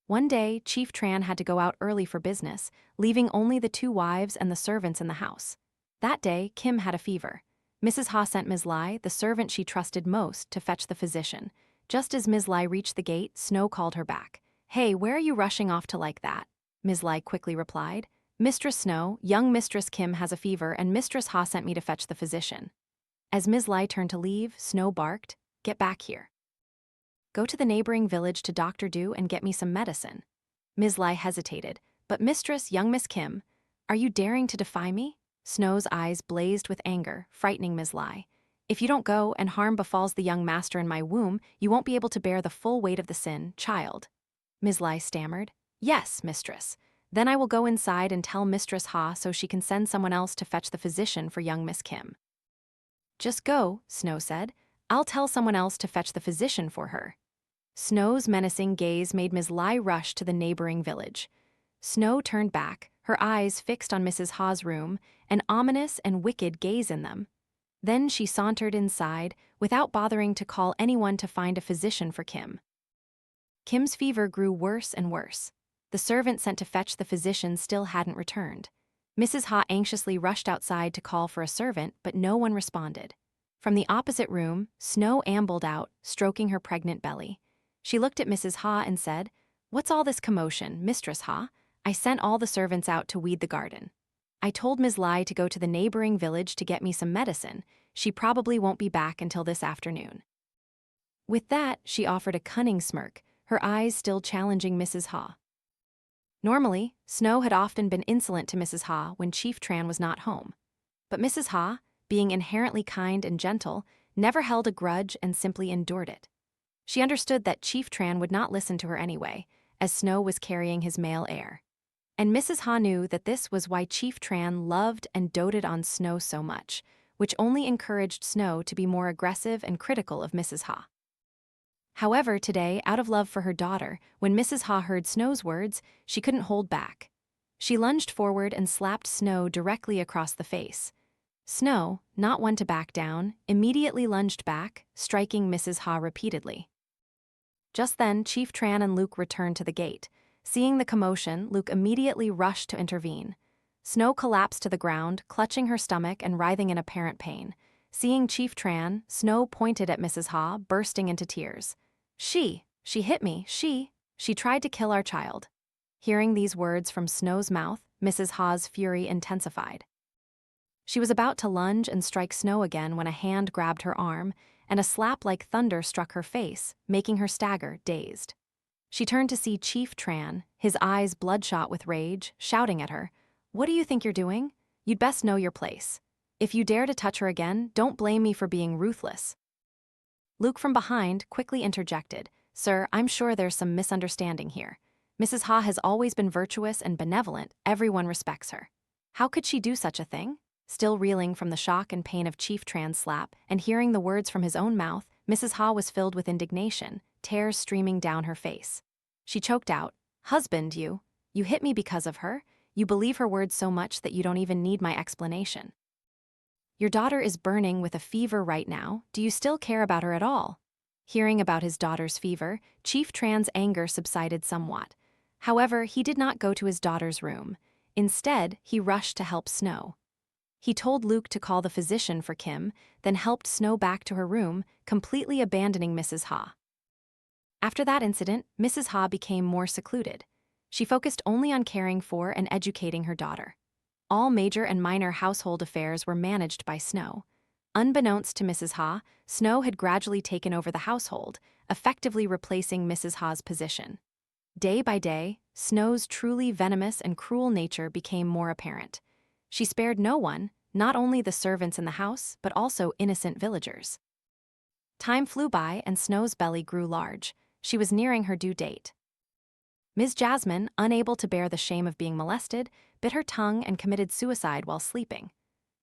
One day, Chief Tran had to go out early for business, leaving only the two wives and the servants in the house. That day, Kim had a fever. Mrs. Ha sent Ms. Lai, the servant she trusted most, to fetch the physician. Just as Ms. Lai reached the gate, Snow called her back. "Hey, where are you rushing off to like that?" Ms. Lai quickly replied. "Mistress Snow, young Mistress Kim has a fever and Mistress Ha sent me to fetch the physician." As Ms. Lai turned to leave, Snow barked, "Get back here. Go to the neighboring village to Dr. Du and get me some medicine." Ms. Lai hesitated. "But Mistress, young Miss Kim, are you daring to defy me?" Snow's eyes blazed with anger, frightening Ms. Lai. "If you don't go and harm befalls the young master in my womb, you won't be able to bear the full weight of the sin, child." Ms. Lai stammered. "Yes, mistress. Then I will go inside and tell Mistress Ha so she can send someone else to fetch the physician for young Miss Kim." "Just go," Snow said. "I'll tell someone else to fetch the physician for her." Snow's menacing gaze made Ms. Lai rush to the neighboring village. Snow turned back, her eyes fixed on Mrs. Ha's room, an ominous and wicked gaze in them. Then she sauntered inside, without bothering to call anyone to find a physician for Kim. Kim's fever grew worse and worse. The servant sent to fetch the physician still hadn't returned. Mrs. Ha anxiously rushed outside to call for a servant, but no one responded. From the opposite room, Snow ambled out, stroking her pregnant belly. She looked at Mrs. Ha and said, "What's all this commotion, Mistress Ha? I sent all the servants out to weed the garden. I told Ms. Lai to go to the neighboring village to get me some medicine. She probably won't be back until this afternoon." With that, she offered a cunning smirk, her eyes still challenging Mrs. Ha. Normally, Snow had often been insolent to Mrs. Ha when Chief Tran was not home. But Mrs. Ha, being inherently kind and gentle, never held a grudge and simply endured it. She understood that Chief Tran would not listen to her anyway, as Snow was carrying his male heir. And Mrs. Ha knew that this was why Chief Tran loved and doted on Snow so much, which only encouraged Snow to be more aggressive and critical of Mrs. Ha. However, today, out of love for her daughter, when Mrs. Ha heard Snow's words, she couldn't hold back. She lunged forward and slapped Snow directly across the face. Snow, not one to back down, immediately lunged back, striking Mrs. Ha repeatedly. Just then, Chief Tran and Luke returned to the gate. Seeing the commotion, Luke immediately rushed to intervene. Snow collapsed to the ground, clutching her stomach and writhing in apparent pain. Seeing Chief Tran, Snow pointed at Mrs. Ha, bursting into tears. She hit me, she tried to kill our child." Hearing these words from Snow's mouth, Mrs. Ha's fury intensified. She was about to lunge and strike Snow again when a hand grabbed her arm, and a slap like thunder struck her face, making her stagger, dazed. She turned to see Chief Tran, his eyes bloodshot with rage, shouting at her, "What do you think you're doing? You'd best know your place. If you dare to touch her again, don't blame me for being ruthless." Luke from behind quickly interjected, "Sir, I'm sure there's some misunderstanding here. Mrs. Ha has always been virtuous and benevolent, everyone respects her. How could she do such a thing?" Still reeling from the shock and pain of Chief Tran's slap, and hearing the words from his own mouth, Mrs. Ha was filled with indignation, tears streaming down her face. She choked out, "Husband, you hit me because of her? You believe her words so much that you don't even need my explanation. Your daughter is burning with a fever right now. Do you still care about her at all?" Hearing about his daughter's fever, Chief Tran's anger subsided somewhat. However, he did not go to his daughter's room. Instead, he rushed to help Snow. He told Luke to call the physician for Kim, then helped Snow back to her room, completely abandoning Mrs. Ha. After that incident, Mrs. Ha became more secluded. She focused only on caring for and educating her daughter. All major and minor household affairs were managed by Snow. Unbeknownst to Mrs. Ha, Snow had gradually taken over the household, effectively replacing Mrs. Ha's position. Day by day, Snow's truly venomous and cruel nature became more apparent. She spared no one, not only the servants in the house, but also innocent villagers. Time flew by and Snow's belly grew large. She was nearing her due date. Ms. Jasmine, unable to bear the shame of being molested, bit her tongue and committed suicide while sleeping.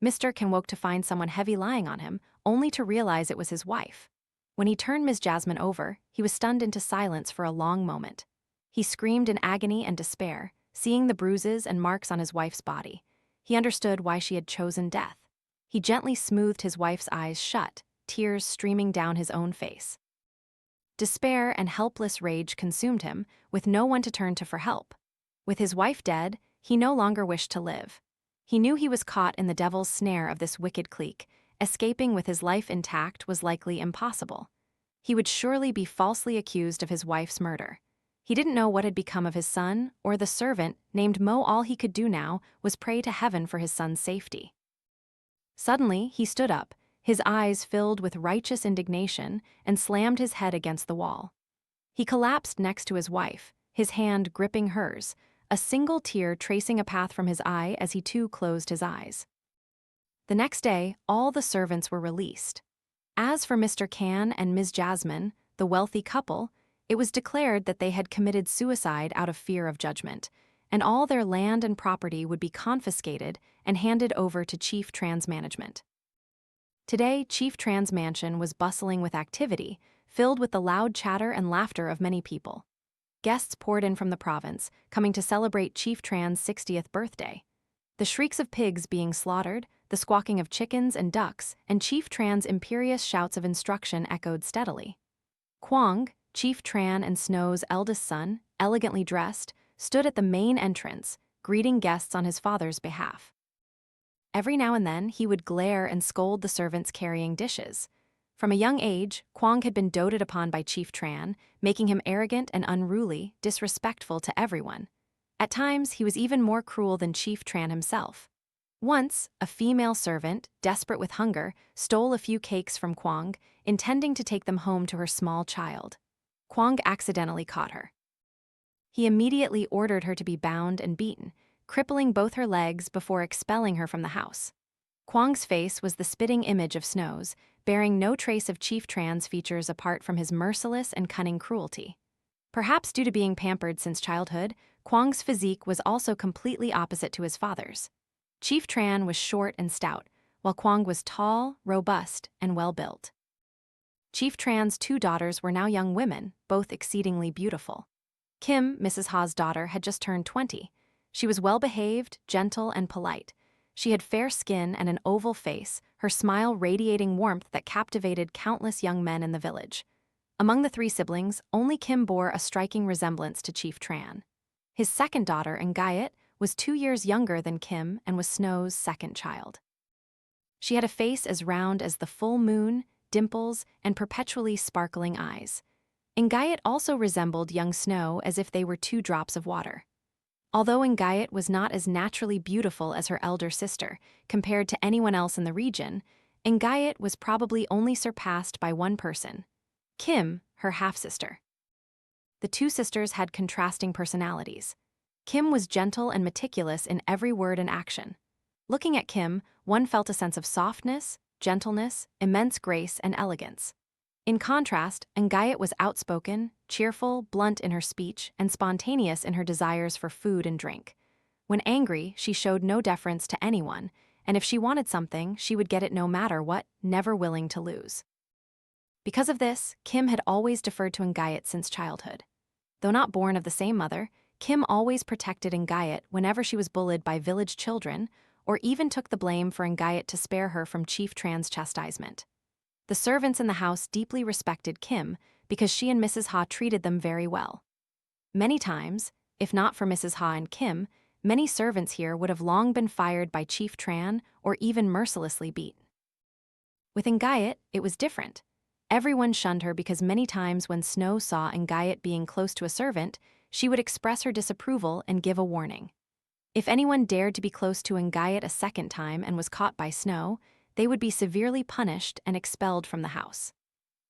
Mr. Kim woke to find someone heavy lying on him, only to realize it was his wife. When he turned Ms. Jasmine over, he was stunned into silence for a long moment. He screamed in agony and despair, seeing the bruises and marks on his wife's body. He understood why she had chosen death. He gently smoothed his wife's eyes shut, tears streaming down his own face. Despair and helpless rage consumed him, with no one to turn to for help. With his wife dead, he no longer wished to live. He knew he was caught in the devil's snare of this wicked clique. Escaping with his life intact was likely impossible. He would surely be falsely accused of his wife's murder. He didn't know what had become of his son or the servant named Mo. All he could do now was pray to heaven for his son's safety. Suddenly, he stood up, his eyes filled with righteous indignation, and slammed his head against the wall. He collapsed next to his wife, his hand gripping hers, a single tear tracing a path from his eye as he too closed his eyes. The next day, all the servants were released. As for Mr. Can and Ms. Jasmine, the wealthy couple, it was declared that they had committed suicide out of fear of judgment, and all their land and property would be confiscated and handed over to Chief Tran's management. Today, Chief Tran's mansion was bustling with activity, filled with the loud chatter and laughter of many people. Guests poured in from the province, coming to celebrate Chief Tran's 60th birthday. The shrieks of pigs being slaughtered, the squawking of chickens and ducks, and Chief Tran's imperious shouts of instruction echoed steadily. Kwong, Chief Tran and Snow's eldest son, elegantly dressed, stood at the main entrance, greeting guests on his father's behalf. Every now and then, he would glare and scold the servants carrying dishes. From a young age, Kwong had been doted upon by Chief Tran, making him arrogant and unruly, disrespectful to everyone. At times, he was even more cruel than Chief Tran himself. Once, a female servant, desperate with hunger, stole a few cakes from Kwong, intending to take them home to her small child. Kwong accidentally caught her. He immediately ordered her to be bound and beaten, crippling both her legs before expelling her from the house. Kwong's face was the spitting image of Snow's, bearing no trace of Chief Tran's features apart from his merciless and cunning cruelty. Perhaps due to being pampered since childhood, Kwong's physique was also completely opposite to his father's. Chief Tran was short and stout, while Kwong was tall, robust, and well-built. Chief Tran's two daughters were now young women, both exceedingly beautiful. Kim, Mrs. Ha's daughter, had just turned 20. She was well-behaved, gentle, and polite. She had fair skin and an oval face, her smile radiating warmth that captivated countless young men in the village. Among the three siblings, only Kim bore a striking resemblance to Chief Tran. His second daughter, Ngayat, was 2 years younger than Kim and was Snow's second child. She had a face as round as the full moon, dimples, and perpetually sparkling eyes. Ngayat also resembled young Snow as if they were 2 drops of water. Although Ngayat was not as naturally beautiful as her elder sister, compared to anyone else in the region, Ngayat was probably only surpassed by one person, Kim, her half-sister. The two sisters had contrasting personalities. Kim was gentle and meticulous in every word and action. Looking at Kim, one felt a sense of softness, gentleness, immense grace, and elegance. In contrast, Ngayat was outspoken, cheerful, blunt in her speech, and spontaneous in her desires for food and drink. When angry, she showed no deference to anyone, and if she wanted something, she would get it no matter what, never willing to lose. Because of this, Kim had always deferred to Ngayat since childhood. Though not born of the same mother, Kim always protected Ngayat whenever she was bullied by village children, or even took the blame for Ngayat to spare her from Chief Tran's chastisement. The servants in the house deeply respected Kim because she and Mrs. Ha treated them very well. Many times, if not for Mrs. Ha and Kim, many servants here would have long been fired by Chief Tran or even mercilessly beaten. With Ngayat, it was different. Everyone shunned her because many times when Snow saw Ngayat being close to a servant, she would express her disapproval and give a warning. If anyone dared to be close to Ngayat a second time and was caught by Snow, they would be severely punished and expelled from the house.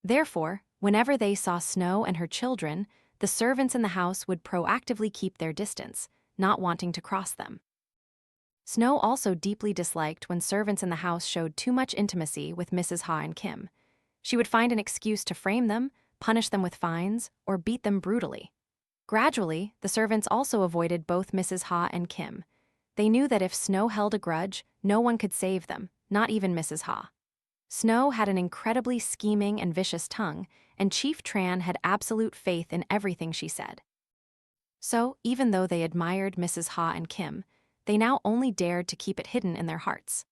Therefore, whenever they saw Snow and her children, the servants in the house would proactively keep their distance, not wanting to cross them. Snow also deeply disliked when servants in the house showed too much intimacy with Mrs. Ha and Kim. She would find an excuse to frame them, punish them with fines, or beat them brutally. Gradually, the servants also avoided both Mrs. Ha and Kim. They knew that if Snow held a grudge, no one could save them, not even Mrs. Ha. Snow had an incredibly scheming and vicious tongue, and Chief Tran had absolute faith in everything she said. So, even though they admired Mrs. Ha and Kim, they now only dared to keep it hidden in their hearts.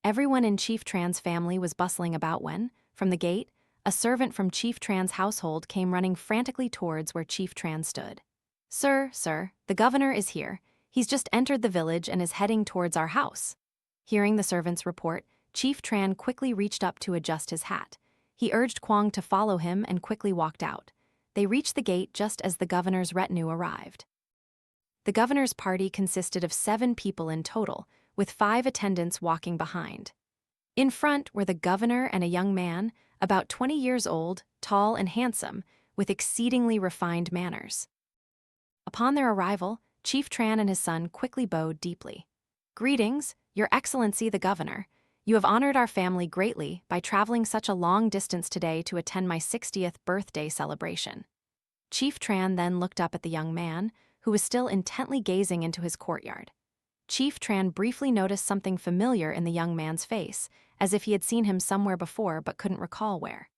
Everyone in Chief Tran's family was bustling about when, from the gate, a servant from Chief Tran's household came running frantically towards where Chief Tran stood. Sir, the governor is here. He's just entered the village and is heading towards our house." Hearing the servant's report, Chief Tran quickly reached up to adjust his hat. He urged Kwang to follow him and quickly walked out. They reached the gate just as the governor's retinue arrived. The governor's party consisted of 7 people in total, with 5 attendants walking behind. In front were the governor and a young man, about 20 years old, tall and handsome, with exceedingly refined manners. Upon their arrival, Chief Tran and his son quickly bowed deeply. "Greetings, Your Excellency the Governor. You have honored our family greatly by traveling such a long distance today to attend my 60th birthday celebration." Chief Tran then looked up at the young man, who was still intently gazing into his courtyard. Chief Tran briefly noticed something familiar in the young man's face, as if he had seen him somewhere before but couldn't recall where.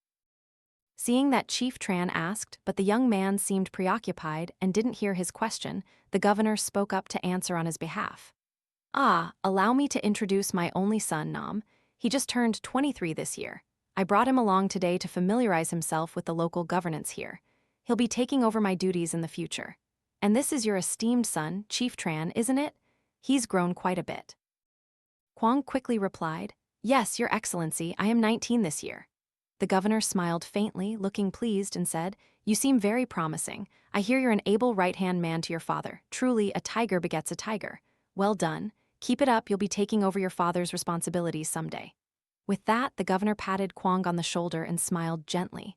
Seeing that Chief Tran asked, but the young man seemed preoccupied and didn't hear his question, the governor spoke up to answer on his behalf. Allow me to introduce my only son, Nam. He just turned 23 this year. I brought him along today to familiarize himself with the local governance here. He'll be taking over my duties in the future. And this is your esteemed son, Chief Tran, isn't it? He's grown quite a bit." Kwang quickly replied, "Yes, Your Excellency, I am 19 this year." The governor smiled faintly, looking pleased, and said, "You seem very promising. I hear you're an able right-hand man to your father. Truly, a tiger begets a tiger. Well done. Keep it up, you'll be taking over your father's responsibilities someday." With that, the governor patted Kwang on the shoulder and smiled gently.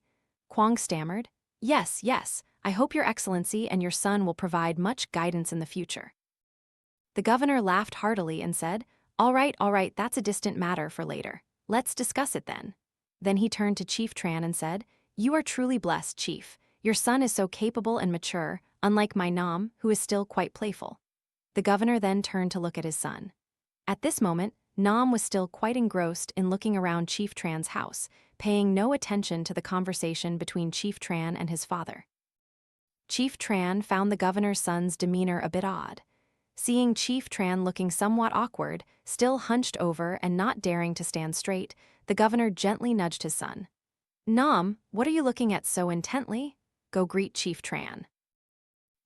Kwang stammered, Yes, I hope Your Excellency and your son will provide much guidance in the future." The governor laughed heartily and said, All right, that's a distant matter for later. Let's discuss it then." Then he turned to Chief Tran and said, "You are truly blessed, Chief. Your son is so capable and mature, unlike my Nam, who is still quite playful." The governor then turned to look at his son. At this moment, Nam was still quite engrossed in looking around Chief Tran's house, paying no attention to the conversation between Chief Tran and his father. Chief Tran found the governor's son's demeanor a bit odd. Seeing Chief Tran looking somewhat awkward, still hunched over and not daring to stand straight, the governor gently nudged his son. "Nam, what are you looking at so intently? Go greet Chief Tran."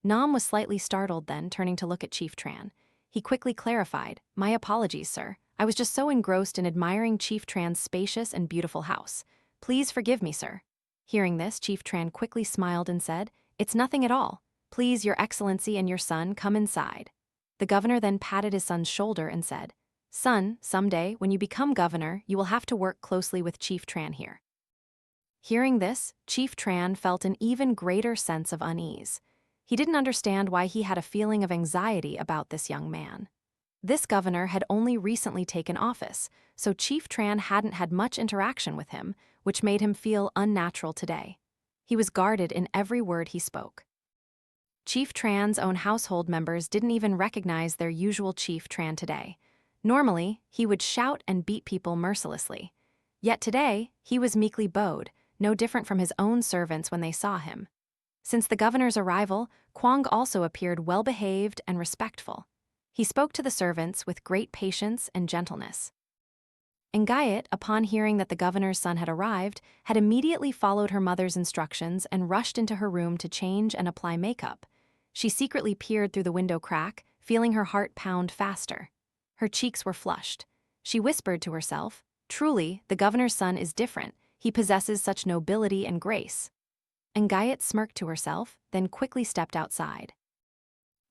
Nam was slightly startled then, turning to look at Chief Tran. He quickly clarified, "My apologies, sir. I was just so engrossed in admiring Chief Tran's spacious and beautiful house. Please forgive me, sir." Hearing this, Chief Tran quickly smiled and said, "It's nothing at all. Please, Your Excellency and your son, come inside." The governor then patted his son's shoulder and said, "Son, someday, when you become governor, you will have to work closely with Chief Tran here." Hearing this, Chief Tran felt an even greater sense of unease. He didn't understand why he had a feeling of anxiety about this young man. This governor had only recently taken office, so Chief Tran hadn't had much interaction with him, which made him feel unnatural today. He was guarded in every word he spoke. Chief Tran's own household members didn't even recognize their usual Chief Tran today. Normally, he would shout and beat people mercilessly. Yet today, he was meekly bowed, no different from his own servants when they saw him. Since the governor's arrival, Kwang also appeared well-behaved and respectful. He spoke to the servants with great patience and gentleness. Ngayat, upon hearing that the governor's son had arrived, had immediately followed her mother's instructions and rushed into her room to change and apply makeup. She secretly peered through the window crack, feeling her heart pound faster. Her cheeks were flushed. She whispered to herself, "Truly, the governor's son is different. He possesses such nobility and grace." Ngayat smirked to herself, then quickly stepped outside.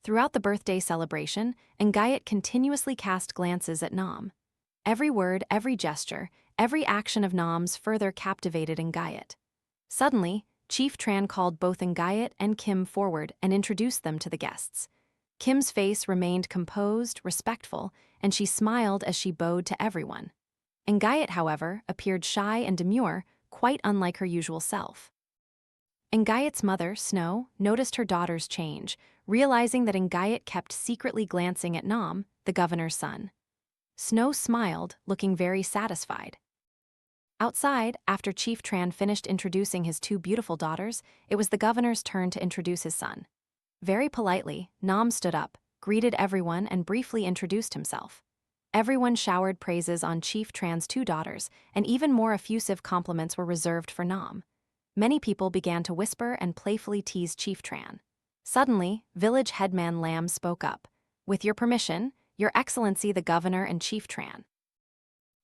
Throughout the birthday celebration, Ngayat continuously cast glances at Nam. Every word, every gesture, every action of Nam's further captivated Ngayat. Suddenly, Chief Tran called both Ngayat and Kim forward and introduced them to the guests. Kim's face remained composed, respectful, and she smiled as she bowed to everyone. Ngayat, however, appeared shy and demure, quite unlike her usual self. Ngayat's mother, Snow, noticed her daughter's change, realizing that Ngayat kept secretly glancing at Nam, the governor's son. Snow smiled, looking very satisfied. Outside, after Chief Tran finished introducing his 2 beautiful daughters, it was the governor's turn to introduce his son. Very politely, Nam stood up, greeted everyone and briefly introduced himself. Everyone showered praises on Chief Tran's 2 daughters, and even more effusive compliments were reserved for Nam. Many people began to whisper and playfully tease Chief Tran. Suddenly, village headman Lam spoke up. "With your permission, Your Excellency the Governor and Chief Tran."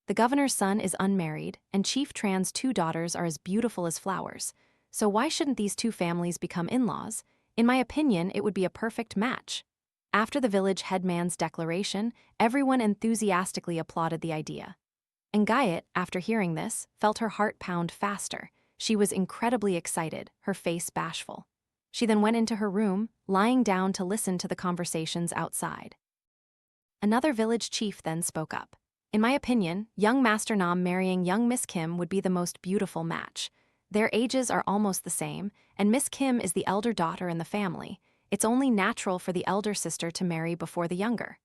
The governor's son is unmarried, and Chief Tran's 2 daughters are as beautiful as flowers. So why shouldn't these 2 families become in-laws? In my opinion, it would be a perfect match. After the village headman's declaration, everyone enthusiastically applauded the idea. And Gayet, after hearing this, felt her heart pound faster. She was incredibly excited, her face bashful. She then went into her room, lying down to listen to the conversations outside. Another village chief then spoke up. "In my opinion, young Master Nam marrying young Miss Kim would be the most beautiful match. Their ages are almost the same, and Miss Kim is the elder daughter in the family. It's only natural for the elder sister to marry before the younger."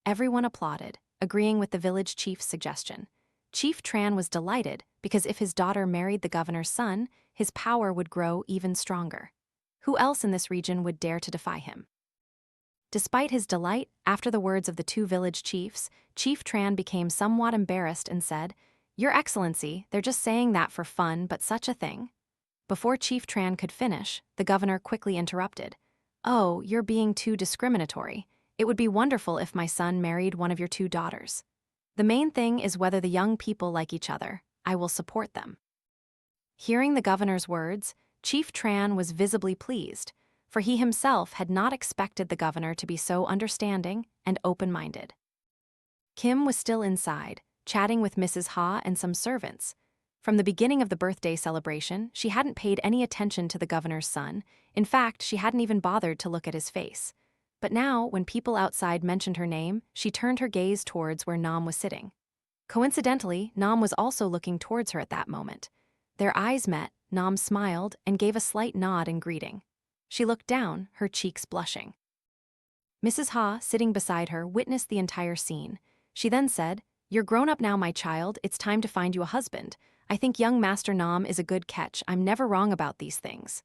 Everyone applauded, agreeing with the village chief's suggestion. Chief Tran was delighted because if his daughter married the governor's son, his power would grow even stronger. Who else in this region would dare to defy him? Despite his delight, after the words of the 2 village chiefs, Chief Tran became somewhat embarrassed and said, "Your Excellency, they're just saying that for fun, but such a thing." Before Chief Tran could finish, the governor quickly interrupted. "Oh, you're being too discriminatory. It would be wonderful if my son married one of your 2 daughters. The main thing is whether the young people like each other. I will support them." Hearing the governor's words, Chief Tran was visibly pleased, for he himself had not expected the governor to be so understanding and open-minded. Kim was still inside, chatting with Mrs. Ha and some servants. From the beginning of the birthday celebration, she hadn't paid any attention to the governor's son. In fact, she hadn't even bothered to look at his face. But now, when people outside mentioned her name, she turned her gaze towards where Nam was sitting. Coincidentally, Nam was also looking towards her at that moment. Their eyes met, Nam smiled and gave a slight nod in greeting. She looked down, her cheeks blushing. Mrs. Ha, sitting beside her, witnessed the entire scene. She then said, "You're grown up now, my child. It's time to find you a husband. I think young Master Nam is a good catch. I'm never wrong about these things."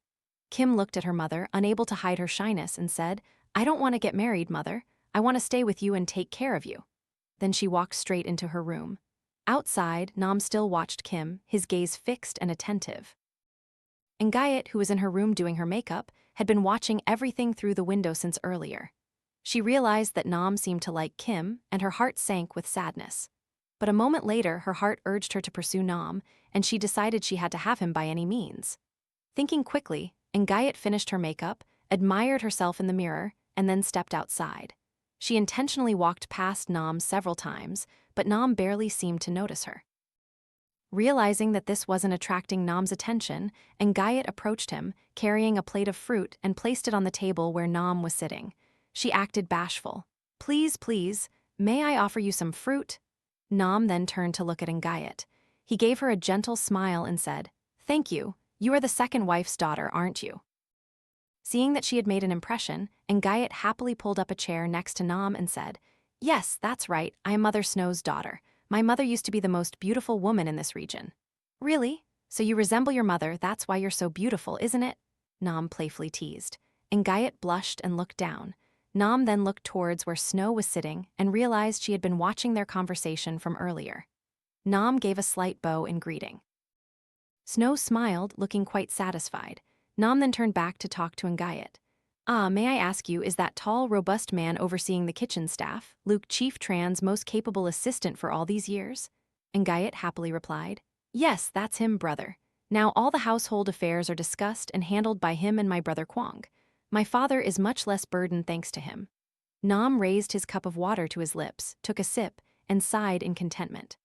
Kim looked at her mother, unable to hide her shyness, and said, "I don't want to get married, Mother. I want to stay with you and take care of you." Then she walked straight into her room. Outside, Nam still watched Kim, his gaze fixed and attentive. And Gayet, who was in her room doing her makeup, had been watching everything through the window since earlier. She realized that Nam seemed to like Kim, and her heart sank with sadness. But a moment later, her heart urged her to pursue Nam, and she decided she had to have him by any means. Thinking quickly, Ngayat finished her makeup, admired herself in the mirror, and then stepped outside. She intentionally walked past Nam several times, but Nam barely seemed to notice her. Realizing that this wasn't attracting Nam's attention, Ngayat approached him, carrying a plate of fruit, and placed it on the table where Nam was sitting. She acted bashful. "Please, please, may I offer you some fruit?" Nam then turned to look at Ngayat. He gave her a gentle smile and said, "Thank you. You are the second wife's daughter, aren't you?" Seeing that she had made an impression, Ngayat happily pulled up a chair next to Nam and said, "Yes, that's right, I am Mother Snow's daughter. My mother used to be the most beautiful woman in this region." "Really? So you resemble your mother, that's why you're so beautiful, isn't it?" Nam playfully teased. Ngayat blushed and looked down. Nam then looked towards where Snow was sitting and realized she had been watching their conversation from earlier. Nam gave a slight bow in greeting. Snow smiled, looking quite satisfied. Nam then turned back to talk to Ngayat. "Ah, may I ask you, is that tall, robust man overseeing the kitchen staff, Luke Chief Tran's most capable assistant for all these years?" Ngayat happily replied, "Yes, that's him, brother. Now all the household affairs are discussed and handled by him and my brother Kwang. My father is much less burdened thanks to him." Nam raised his cup of water to his lips, took a sip, and sighed in contentment.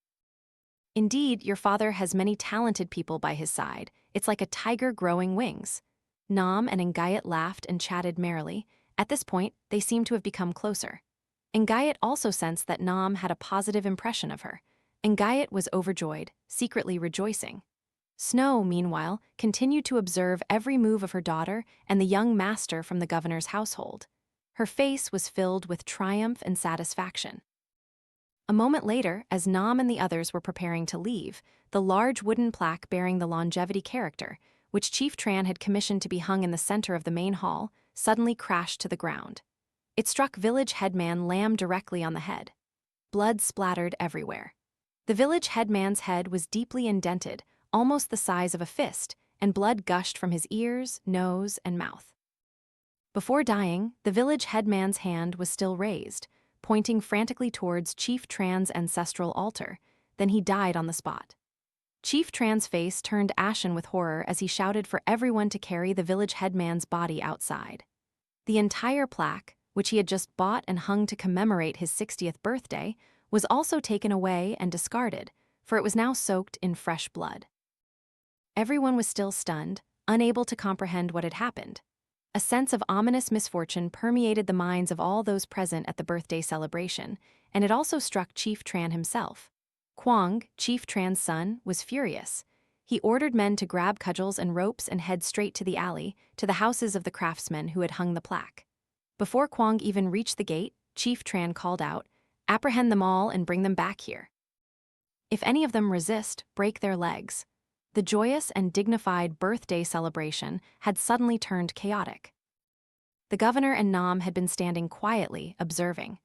"Indeed, your father has many talented people by his side. It's like a tiger growing wings." Nam and Ngayat laughed and chatted merrily. At this point, they seemed to have become closer. Ngayat also sensed that Nam had a positive impression of her. Ngayat was overjoyed, secretly rejoicing. Snow, meanwhile, continued to observe every move of her daughter and the young master from the governor's household. Her face was filled with triumph and satisfaction. A moment later, as Nam and the others were preparing to leave, the large wooden plaque bearing the longevity character, which Chief Tran had commissioned to be hung in the center of the main hall, suddenly crashed to the ground. It struck village headman Lamb directly on the head. Blood splattered everywhere. The village headman's head was deeply indented, almost the size of a fist, and blood gushed from his ears, nose, and mouth. Before dying, the village headman's hand was still raised, pointing frantically towards Chief Tran's ancestral altar. Then he died on the spot. Chief Tran's face turned ashen with horror as he shouted for everyone to carry the village headman's body outside. The entire plaque, which he had just bought and hung to commemorate his 60th birthday, was also taken away and discarded, for it was now soaked in fresh blood. Everyone was still stunned, unable to comprehend what had happened. A sense of ominous misfortune permeated the minds of all those present at the birthday celebration, and it also struck Chief Tran himself. Kwang, Chief Tran's son, was furious. He ordered men to grab cudgels and ropes and head straight to the alley, to the houses of the craftsmen who had hung the plaque. Before Kwang even reached the gate, Chief Tran called out, "Apprehend them all and bring them back here. If any of them resist, break their legs." The joyous and dignified birthday celebration had suddenly turned chaotic. The governor and Nam had been standing quietly, observing.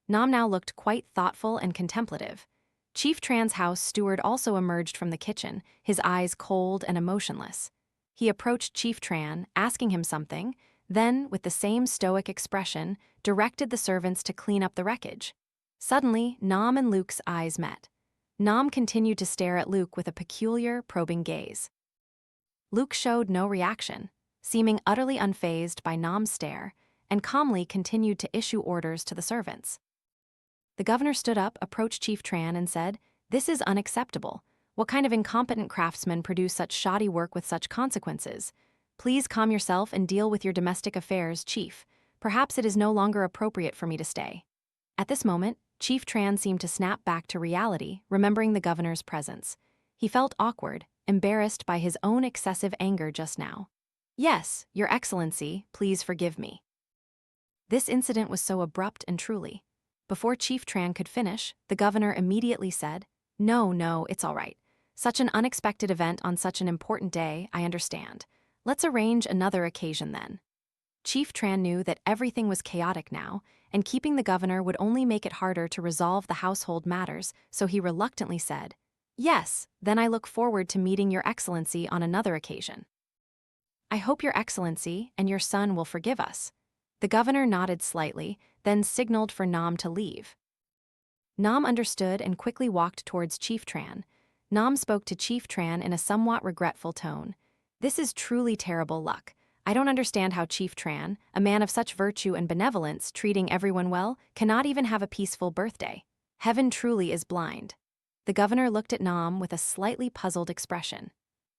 Nam now looked quite thoughtful and contemplative. Chief Tran's house steward also emerged from the kitchen, his eyes cold and emotionless. He approached Chief Tran, asking him something, then, with the same stoic expression, directed the servants to clean up the wreckage. Suddenly, Nam and Luke's eyes met. Nam continued to stare at Luke with a peculiar, probing gaze. Luke showed no reaction, seeming utterly unfazed by Nam's stare, and calmly continued to issue orders to the servants. The governor stood up, approached Chief Tran, and said, "This is unacceptable. What kind of incompetent craftsmen produce such shoddy work with such consequences? Please calm yourself and deal with your domestic affairs, Chief. Perhaps it is no longer appropriate for me to stay." At this moment, Chief Tran seemed to snap back to reality, remembering the governor's presence. He felt awkward, embarrassed by his own excessive anger just now. "Yes, Your Excellency, please forgive me." This incident was so abrupt and truly. Before Chief Tran could finish, the governor immediately said, No, it's all right. Such an unexpected event on such an important day, I understand. Let's arrange another occasion then." Chief Tran knew that everything was chaotic now, and keeping the governor would only make it harder to resolve the household matters, so he reluctantly said, "Yes, then I look forward to meeting Your Excellency on another occasion." "I hope Your Excellency and your son will forgive us." The governor nodded slightly, then signaled for Nam to leave. Nam understood and quickly walked towards Chief Tran. Nam spoke to Chief Tran in a somewhat regretful tone. "This is truly terrible luck. I don't understand how Chief Tran, a man of such virtue and benevolence, treating everyone well, cannot even have a peaceful birthday. Heaven truly is blind." The governor looked at Nam with a slightly puzzled expression.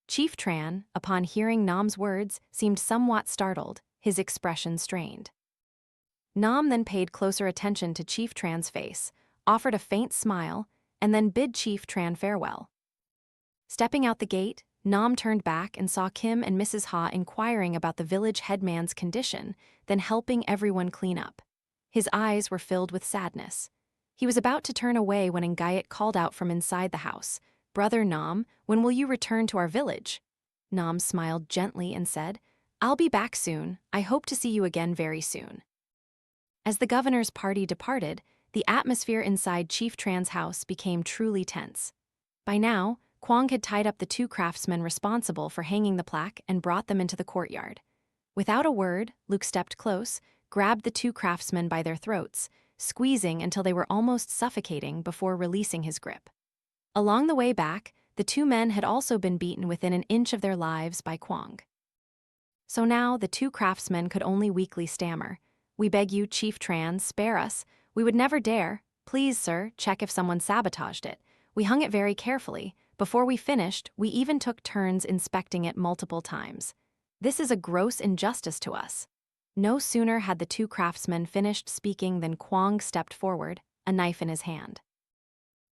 Chief Tran, upon hearing Nam's words, seemed somewhat startled, his expression strained. Nam then paid closer attention to Chief Tran's face, offered a faint smile, and then bid Chief Tran farewell. Stepping out the gate, Nam turned back and saw Kim and Mrs. Ha inquiring about the village headman's condition, then helping everyone clean up. His eyes were filled with sadness. He was about to turn away when Ngayat called out from inside the house, "Brother Nam, when will you return to our village?" Nam smiled gently and said, "I'll be back soon. I hope to see you again very soon." As the governor's party departed, the atmosphere inside Chief Tran's house became truly tense. By now, Kwang had tied up the two craftsmen responsible for hanging the plaque and brought them into the courtyard. Without a word, Luke stepped close, grabbed the two craftsmen by their throats, squeezing until they were almost suffocating before releasing his grip. Along the way back, the two men had also been beaten within an inch of their lives by Kwang. So now the two craftsmen could only weakly stammer, "We beg you, Chief Tran, spare us. We would never dare. Please, sir, check if someone sabotaged it. We hung it very carefully. Before we finished, we even took turns inspecting it multiple times. This is a gross injustice to us." No sooner had the two craftsmen finished speaking than Kwang stepped forward, a knife in his hand.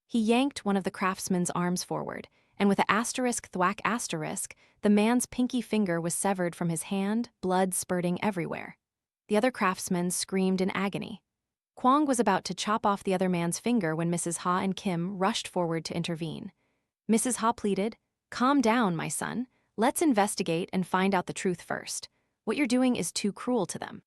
He yanked one of the craftsman's arms forward, and with a ***, the man's pinky finger was severed from his hand, blood spurting everywhere. The other craftsman screamed in agony. Kwang was about to chop off the other man's finger when Mrs. Ha and Kim rushed forward to intervene. Mrs. Ha pleaded, "Calm down, my son. Let's investigate and find out the truth first. What you're doing is too cruel to them."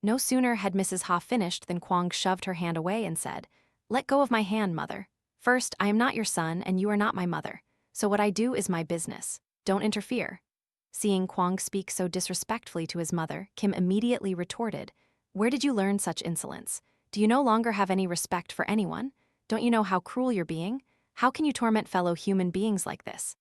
No sooner had Mrs. Ha finished than Kwang shoved her hand away and said, "Let go of my hand, mother. First, I am not your son and you are not my mother, so what I do is my business. Don't interfere." Seeing Kwang speak so disrespectfully to his mother, Kim immediately retorted, "Where did you learn such insolence? Do you no longer have any respect for anyone? Don't you know how cruel you're being? How can you torment fellow human beings like this?"